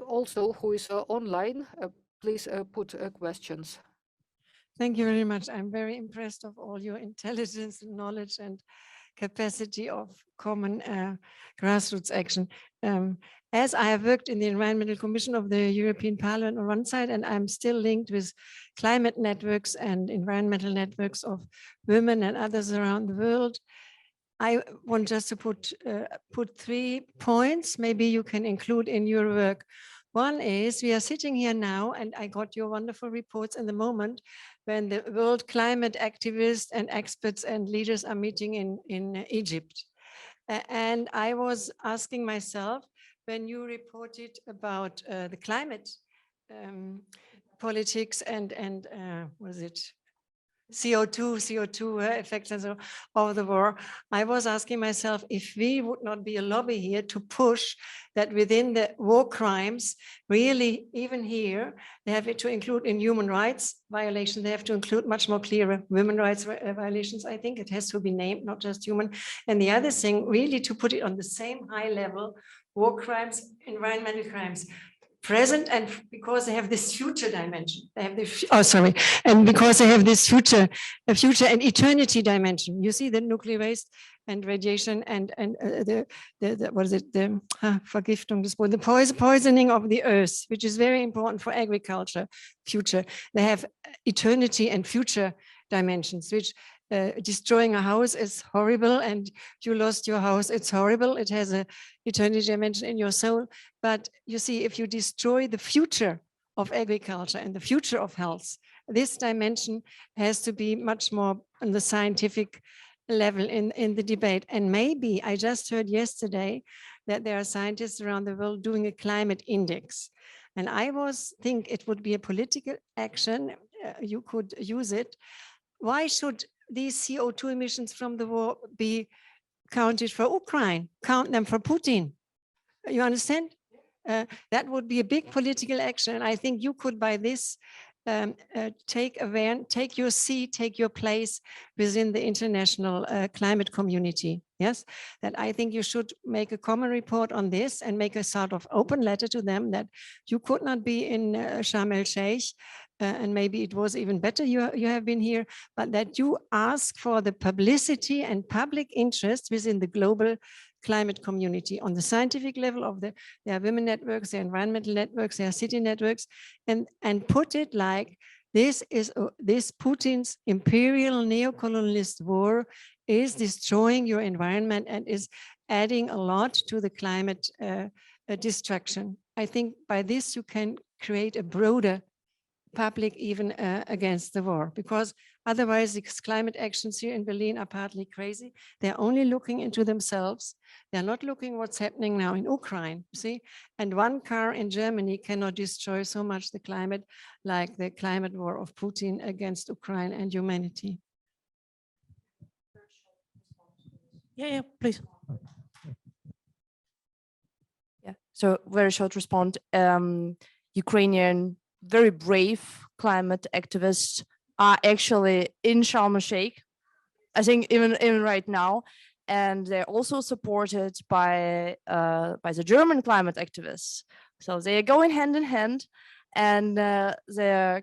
also who is online. Please put questions. Thank you very much. I'm very impressed of all your intelligence, knowledge, and capacity of common grassroots action. As I have worked in the Environmental Commission of the European Parliament on one side, and I'm still linked with climate networks and environmental networks of women and others around the world, I want just to put 3 points maybe you can include in your work. One is we are sitting here now, and I got your wonderful reports in the moment when the world climate activists and experts and leaders are meeting in Egypt. And I was asking myself, when you reported about the climate politics and was it CO2 effects and so of the war, I was asking myself if we would not be a lobby here to push that within the war crimes, really even here, they have to include in human rights violations, they have to include much more clearer women rights violations. I think it has to be named, not just human. And the other thing, really to put it on the same high level, war crimes, environmental crimes. Present, and because they have this future dimension, they have the and because they have this future and eternity dimension. You see the nuclear waste and radiation and the what is it, the Vergiftung des Bodens, the poisoning of the earth, which is very important for agriculture. Future, they have eternity and future dimensions, which destroying a house is horrible, and you lost your house, it's horrible. It has an eternity dimension in your soul. But you see, if you destroy the future of agriculture and the future of health, this dimension has to be much more on the scientific level in the debate. And maybe I just heard yesterday that there are scientists around the world doing a climate index. And I think it would be a political action. You could use it. Why should these CO2 emissions from the war be counted for Ukraine? Count them for Putin. You understand? That would be a big political action. And I think you could, by this, take your seat, take your place within the international climate community. Yes, that I think you should make a common report on this and make a sort of open letter to them that you could not be in Sharm el-Sheikh, and maybe it was even better you have been here, but that you ask for the publicity and public interest within the global climate community on the scientific level of there are women networks, there are environmental networks, there are city networks, and put it like this Putin's imperial neo-colonialist war is destroying your environment and is adding a lot to the climate destruction. I think by this you can create a broader public even against the war, because otherwise these climate actions here in Berlin are partly crazy. They're only looking into themselves. They're not looking what's happening now in Ukraine, see? And one car in Germany cannot destroy so much the climate like the climate war of Putin against Ukraine and humanity. Yeah, please. Yeah, so very short response. Ukrainian very brave climate activists are actually in Sharm el-Sheikh, I think even right now, and they're also supported by the German climate activists. So they are going hand in hand, and they're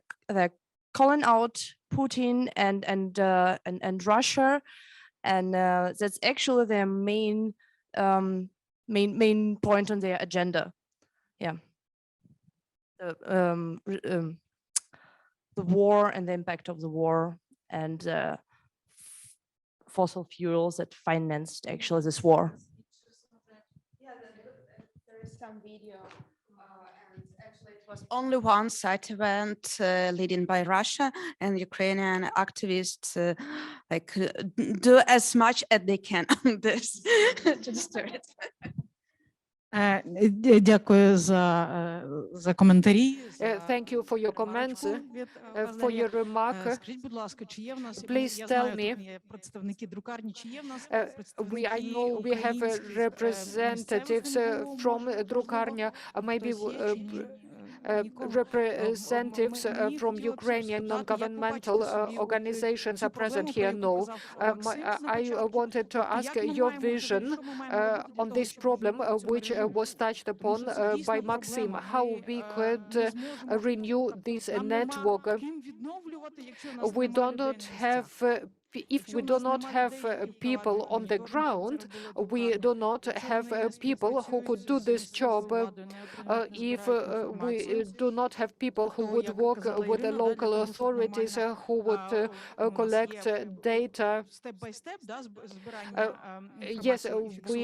calling out Putin and Russia, and that's actually their main point on their agenda. Yeah. The war and the impact of the war and fossil fuels that financed actually this war. Yeah, there is some video, and actually it was only one side event leading by Russia, and Ukrainian activists do as much as they can on this to destroy it. Дякую за коментарі. Thank you for your comments, for your remark. Скажіть, будь ласка, чи є в нас, Please я tell знаю, me. тут є представники друкарні, чи є в нас I представники know we have українських representatives from Drukarnya, maybe representatives from Ukrainian non-governmental organizations are present here. No, I wanted to ask your vision on this problem, which was touched upon by Maksym, how we could renew this network. We do not have if we do not have people on the ground, we do not have people who could do this job. If we do not have people who would work with the local authorities, who would collect data. Yes, we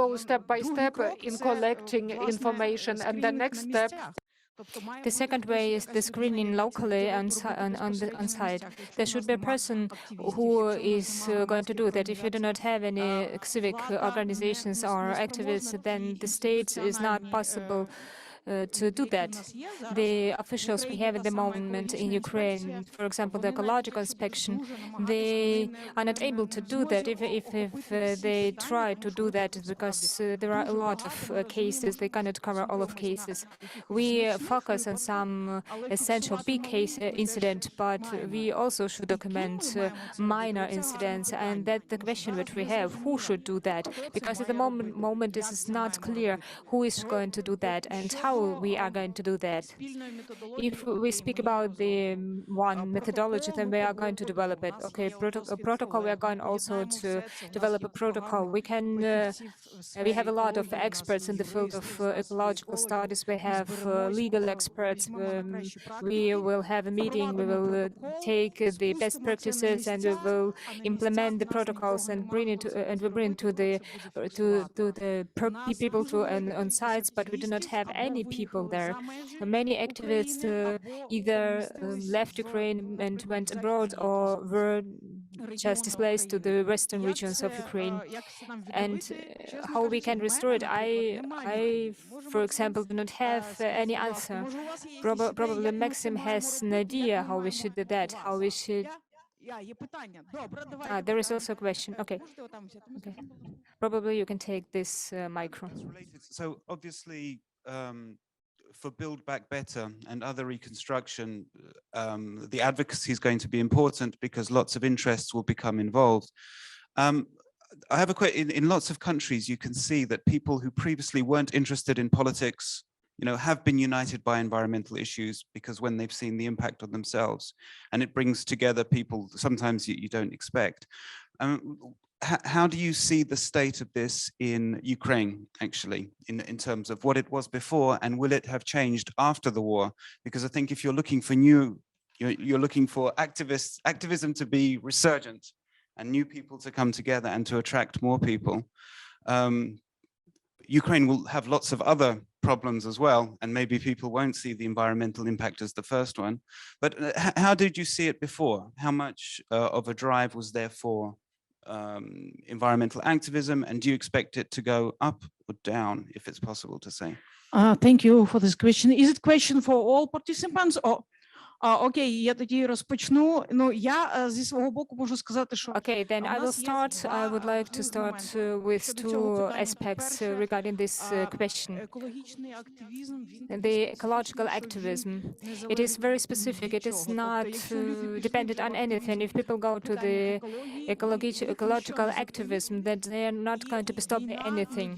go step by step in collecting information, and the next step. The second way is the screening locally on site. There should be a person who is going to do that. If you do not have any civic organizations or activists, then the state is not possible to do that. The officials we have at the moment in Ukraine, for example, the ecological inspection, they are not able to do that if they try to do that, because there are a lot of cases. They cannot cover all of cases. We focus on some essential big case incident, but we also should document minor incidents, and that's the question that we have: who should do that? Because at the moment this is not clear who is going to do that and how we are going to do that. If we speak about the one methodology, then we are going to develop it. Okay, protocol. We are going also to develop a protocol. We have a lot of experts in the field of ecological studies. We have legal experts. We will have a meeting. We will take the best practices and we will implement the protocols and bring it to the people on sites. But we do not have any people there. Many activists either left Ukraine and went abroad or were just displaced to the western regions of Ukraine. And how we can restore it, I, for example, do not have any answer. Probably Maksym has an idea how we should do that, how we should. There is also a question. Okay. Probably you can take this micro. So obviously, for Build Back Better and other reconstruction, the advocacy is going to be important because lots of interests will become involved. I have a question. In lots of countries, you can see that people who previously weren't interested in politics, have been united by environmental issues because when they've seen the impact on themselves, and it brings together people sometimes you don't expect. How do you see the state of this in Ukraine, actually, in terms of what it was before, and will it have changed after the war? Because I think if you're looking for you're looking for activism to be resurgent and new people to come together and to attract more people. Ukraine will have lots of other problems as well, and maybe people won't see the environmental impact as the first one. But how did you see it before? How much of a drive was there for environmental activism, and do you expect it to go up or down, if it's possible to say? Thank you for this question. Is it a question for all participants or? Окей, я тоді розпочну. Я зі свого боку можу сказати, що Okay, then I will start. I would like to start with two aspects regarding this question. The ecological activism, it is very specific. It is not dependent on anything. If people go to the ecological activism, that they are not going to be stopping anything.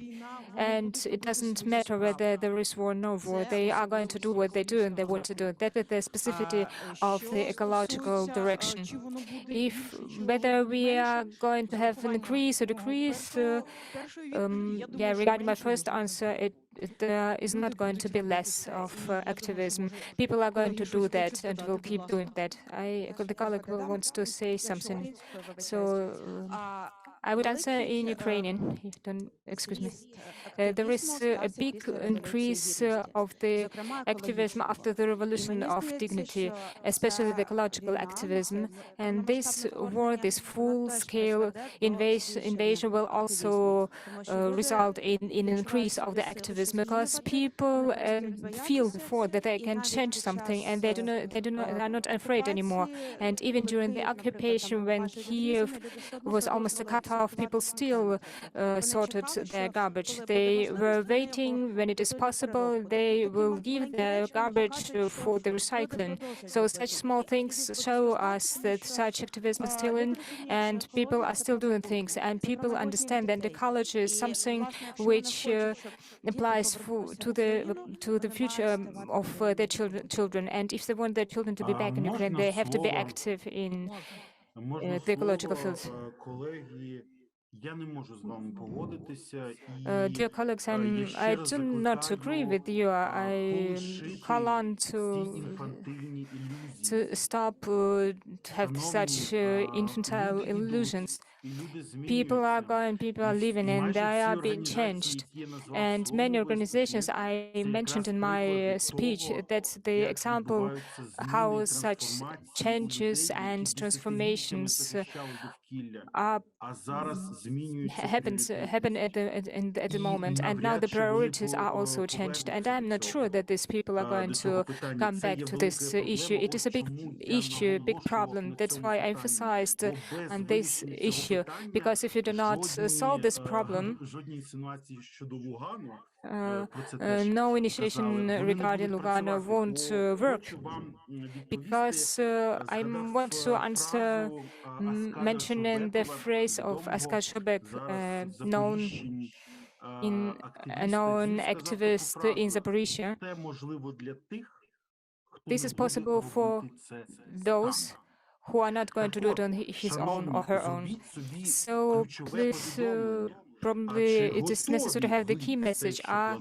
And it doesn't matter whether there is war or no war. They are going to do what they do and they want to do. That is the specificity of the ecological direction. If whether we are going to have an increase or decrease, regarding my first answer, it is not going to be less of activism. People are going to do that and will keep doing that. The colleague wants to say something. So I would answer in Ukrainian. Don't excuse me. There is a big increase of the activism after the revolution of dignity, especially the ecological activism. And this war, this full-scale invasion will also result in an increase of the activism, because people feel before that they can change something, and they are not afraid anymore. And even during the occupation, when Kiev was almost cut off, people still sorted their garbage. They were waiting when it is possible. They will give their garbage for the recycling. So such small things show us that such activism is still in, and people are still doing things, and people understand that ecology is something which applies to the future of their children. And if they want their children to be back in Ukraine, they have to be active in the ecological field. Колеги, я не можу з вами погодитися. Dear colleagues, I do not agree with you. I call on to stop to have such infantile illusions. People are going, people are living, and they are being changed. And many organizations I mentioned in my speech, that's the example how such changes and transformations happen at the moment. And now the priorities are also changed. And I'm not sure that these people are going to come back to this issue. It is a big issue, big problem. That's why I emphasized on this issue, because if you do not solve this problem, no initiation regarding Lugano won't work. Because I want to answer mentioning the phrase of Askar Shobek, a known activist in Zaporizhia. This is possible for those who are not going to do it on his own or her own. So please, probably it is necessary to have the key message. Are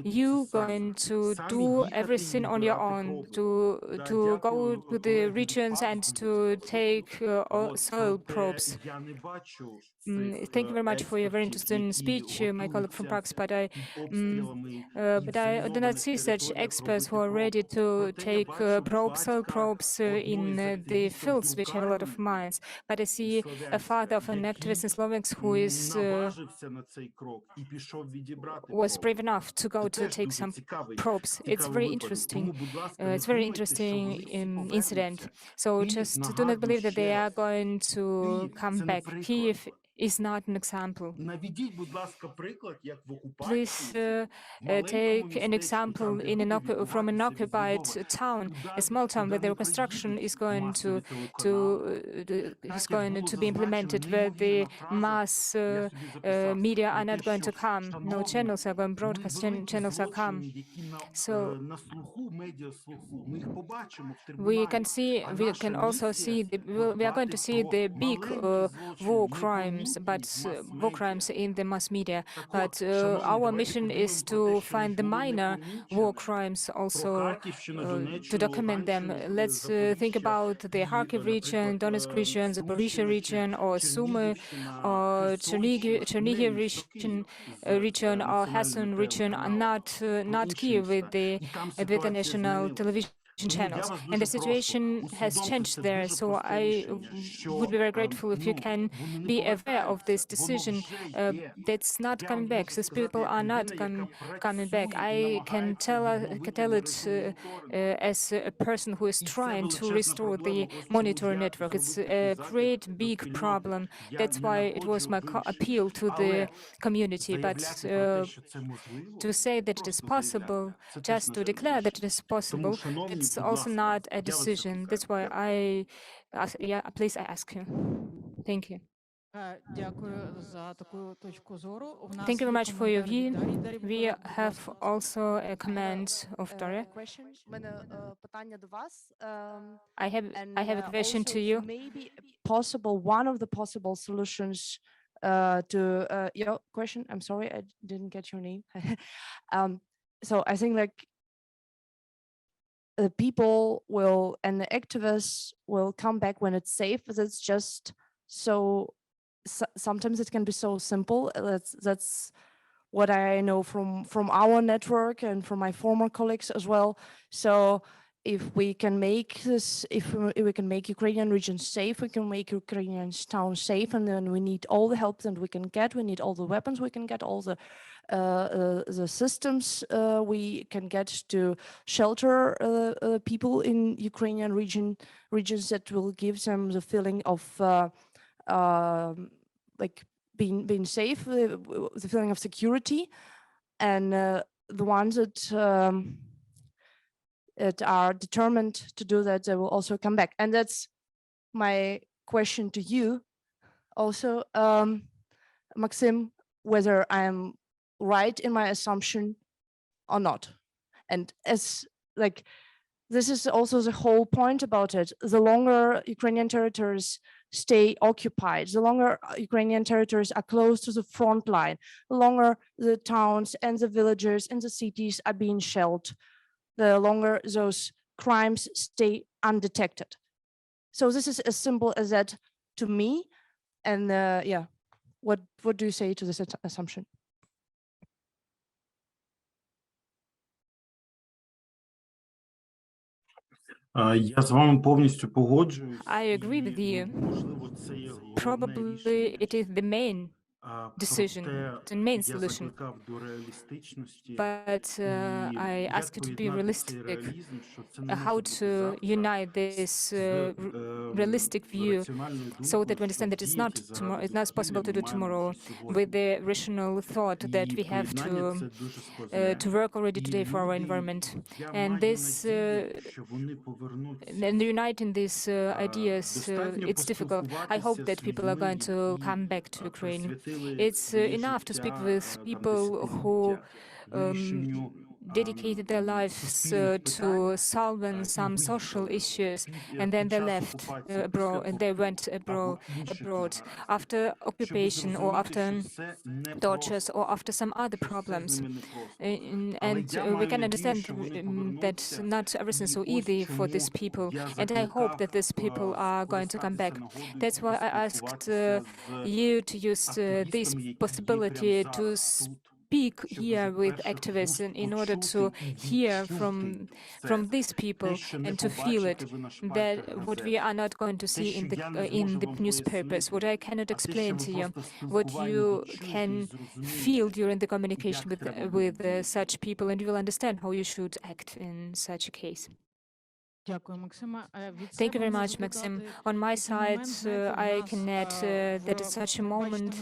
you going to do everything on your own, to go to the regions and to take soil probes? Thank you very much for your very interesting speech, my colleague from Prague, but I do not see such experts who are ready to take soil probes in the fields which have a lot of mines. But I see a father of an activist in Slovensk who was brave enough to go to take some probes. It's very interesting. It's very interesting incident. So just do not believe that they are going to come back. Kiev is not an example. Please take an example from an occupied town, a small town where the reconstruction is going to be implemented, where the mass media are not going to come. No channels are going, broadcast channels are come. So we can also see we are going to see the big war crimes, but war crimes in the mass media. But our mission is to find the minor war crimes also, to document them. Let's think about the Kharkiv region, Donetsk region, Zaporizhia region, or Sumy, or Chernihiv region, or Kherson region, and not Kiev with the national television channels. And the situation has changed there, so I would be very grateful if you can be aware of this decision that's not coming back. These people are not coming back. I can tell it as a person who is trying to restore the monitoring network. It's a great big problem. That's why it was my appeal to the community. But to say that it is possible, just to declare that it is possible, it's also not a decision. That's why please I ask you. Thank you. Thank you very much for your view. We have also a comment of Daria. I have a question to you. Maybe one of the possible solutions to your question. I'm sorry, I didn't get your name. So I think like the people and the activists will come back when it's safe. But it's just so sometimes it can be so simple. That's what I know from our network and from my former colleagues as well. So if we can make this, if we can make Ukrainian regions safe, we can make Ukrainian towns safe, and then we need all the help that we can get. We need all the weapons we can get, all the systems we can get to shelter people in Ukrainian regions that will give them the feeling of like being safe, the feeling of security, and the ones that are determined to do that, they will also come back. And that's my question to you also, Maksym, whether I'm right in my assumption or not. And as like, this is also the whole point about it. The longer Ukrainian territories stay occupied, the longer Ukrainian territories are close to the front line, the longer the towns and the villages and the cities are being shelled, the longer those crimes stay undetected. So this is as simple as that to me. And yeah, what do you say to this assumption? Я з вами повністю погоджуюсь. I agree with you. Можливо, це є головне Probably it is the main decision, Проте the main я solution. закликав до реалістичності. But I ask you to be realistic. Реалізм, що це не How може бути to завтра unite this realistic view so that we understand that it's not tomorrow, it's not possible to do tomorrow with the rational thought that we have to work already today for our environment. And this and uniting these ideas, it's difficult. I hope that people are going to come back to Ukraine. It's enough to speak with people who dedicated their lives to solving some social issues, and then they left abroad, and they went abroad after occupation or after tortures or after some other problems. And we can understand that not everything is so easy for these people, and I hope that these people are going to come back. That's why I asked you to use this possibility to speak here with activists in order to hear from these people and to feel it, that what we are not going to see in the newspapers, what I cannot explain to you, what you can feel during the communication with such people, and you will understand how you should act in such a case. Thank you very much, Maksym. On my side, I can add that at such a moment,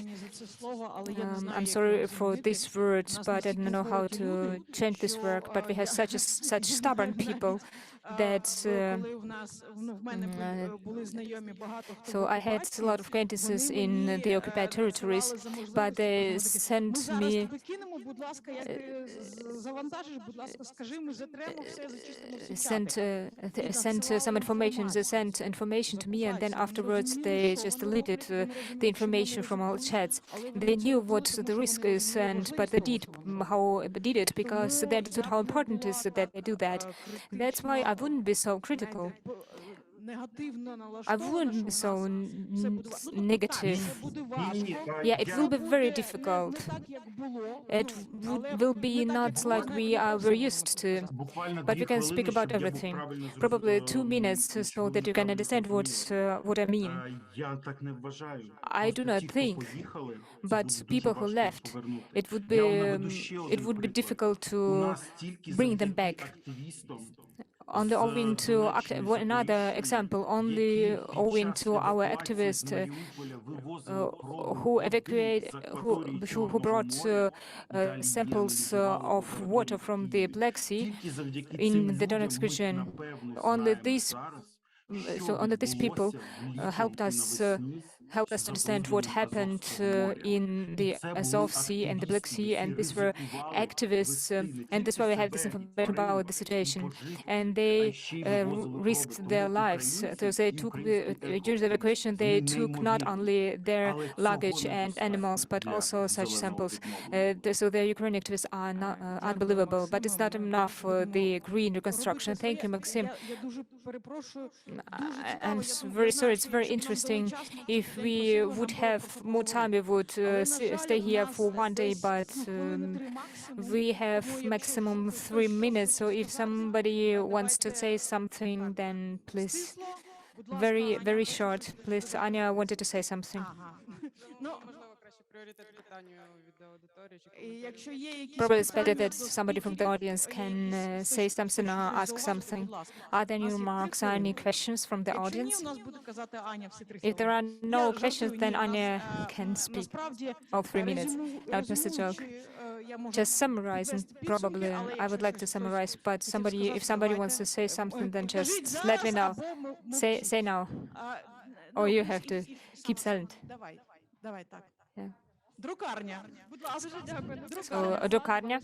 I'm sorry for these words, but I don't know how to change this work, but we have such stubborn people that so I had a lot of acquaintances in the occupied territories, but they sent me sent some information. They sent information to me, and then afterwards they just deleted the information from all chats. They knew what the risk is, but they did it because they understood how important it is that they do that. That's why I wouldn't be so critical. I wouldn't be so negative. Yeah, it will be very difficult. It will be not like we're used to, but we can speak about everything. Probably 2 minutes so that you can understand what I mean. I do not think, but people who left, it would be difficult to bring them back. Only owing to another example, only owing to our activists who brought samples of water from the Black Sea in the Donetsk region. Only these people helped us to understand what happened in the Azov Sea and the Black Sea, and these were activists, and that's why we have this information about the situation. And they risked their lives. So they took during the evacuation, they took not only their luggage and animals, but also such samples. So the Ukrainian activists are not unbelievable, but it's not enough for the green reconstruction. Thank you, Maksym. I'm very sorry, it's very interesting if we would have more time, we would stay here for one day, but we have maximum 3 minutes. So if somebody wants to say something, then please, very short. Please, Anya wanted to say something. Probably it's better that somebody from the audience can say something or ask something. Are there any remarks or any questions from the audience? If there are no questions, then Anya can speak. All 3 minutes. That was a joke. Just summarizing, probably. I would like to summarize, but if somebody wants to say something, then just let me know. Say now. Or you have to keep silent. Yeah. So, Drukarnia,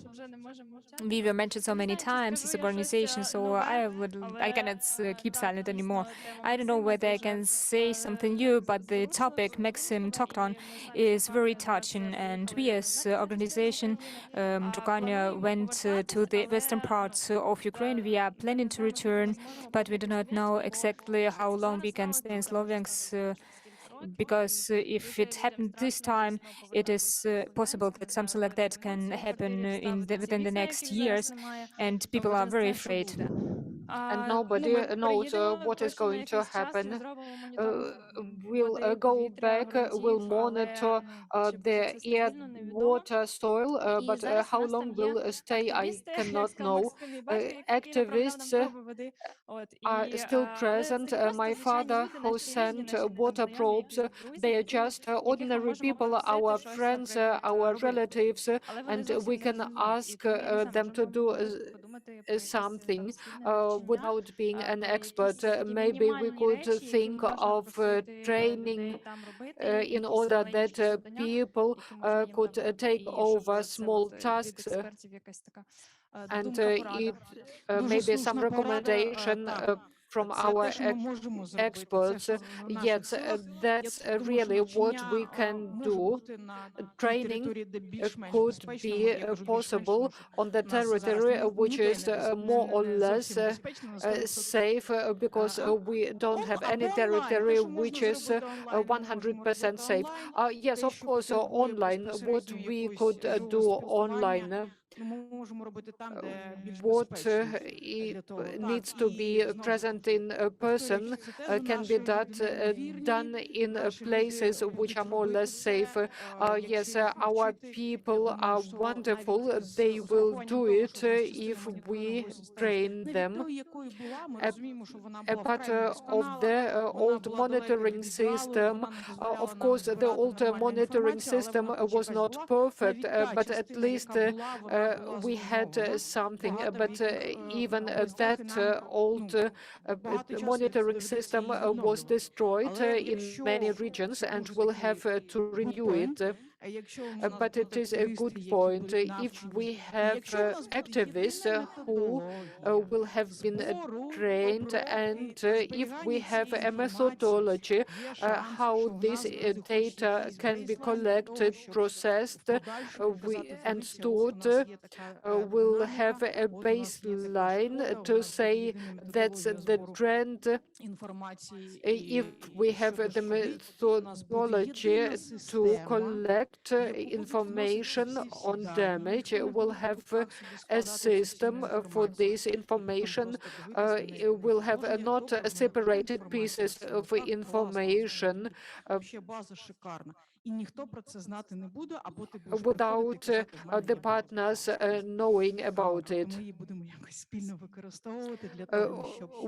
we were mentioned so many times as an organization, so I cannot keep silent anymore. I don't know whether I can say something new, but the topic Maksym talked on is very touching, and we as organization, Drukarnia, went to the western parts of Ukraine. We are planning to return, but we do not know exactly how long we can stay in Sloviansk, because if it happened this time, it is possible that something like that can happen within the next years, and people are very afraid. And nobody knows what is going to happen. We'll go back, we'll monitor the air, water, soil, but how long we'll stay, I cannot know. Activists are still present. My father, who sent water probes, they are just ordinary people, our friends, our relatives, and we can ask them to do something without being an expert. Maybe we could think of training in order that people could take over small tasks, and it maybe some recommendation from our experts. Yes, that's really what we can do. Training could be possible on the territory which is more or less safe, because we don't have any territory which is 100% safe. Yes, of course, online, what we could do online. What needs to be present in a person can be done in places which are more or less safe. Yes, our people are wonderful. They will do it if we train them. A part of the old monitoring system, of course, the old monitoring system was not perfect, but at least we had something. But even that old monitoring system was destroyed in many regions, and we'll have to renew it. But it is a good point. If we have activists who will have been trained, and if we have a methodology how this data can be collected, processed, and stored, we'll have a baseline to say that's the trend. If we have the methodology to collect information on damage, we'll have a system for this information. We'll have not separated pieces of information without the partners knowing about it.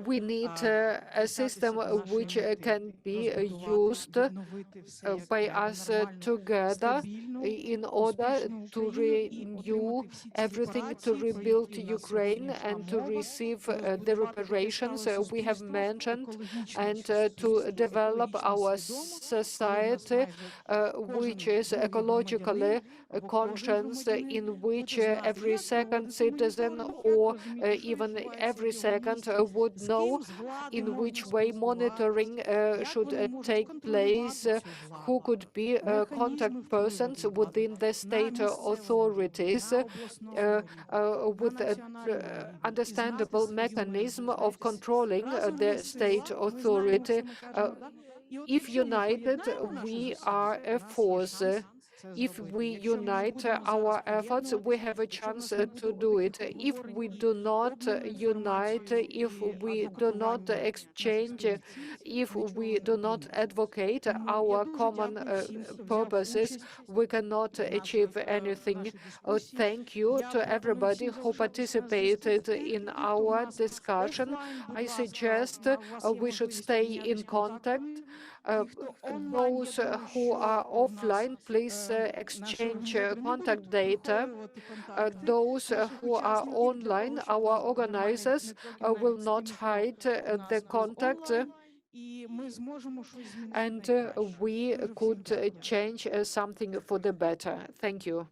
We need a system which can be used by us together in order to renew everything, to rebuild Ukraine and to receive the reparations we have mentioned, and to develop our society which is ecologically conscious, in which every second citizen or even every second would know in which way monitoring should take place, who could be contact persons within the state authorities, with understandable mechanism of controlling the state authority. If united, we are a force. If we unite our efforts, we have a chance to do it. If we do not unite, if we do not exchange, if we do not advocate our common purposes, we cannot achieve anything. Thank you to everybody who participated in our discussion. I suggest we should stay in contact. Those who are offline, please exchange contact data. Those who are online, our organizers will not hide the contact, and we could change something for the better. Thank you.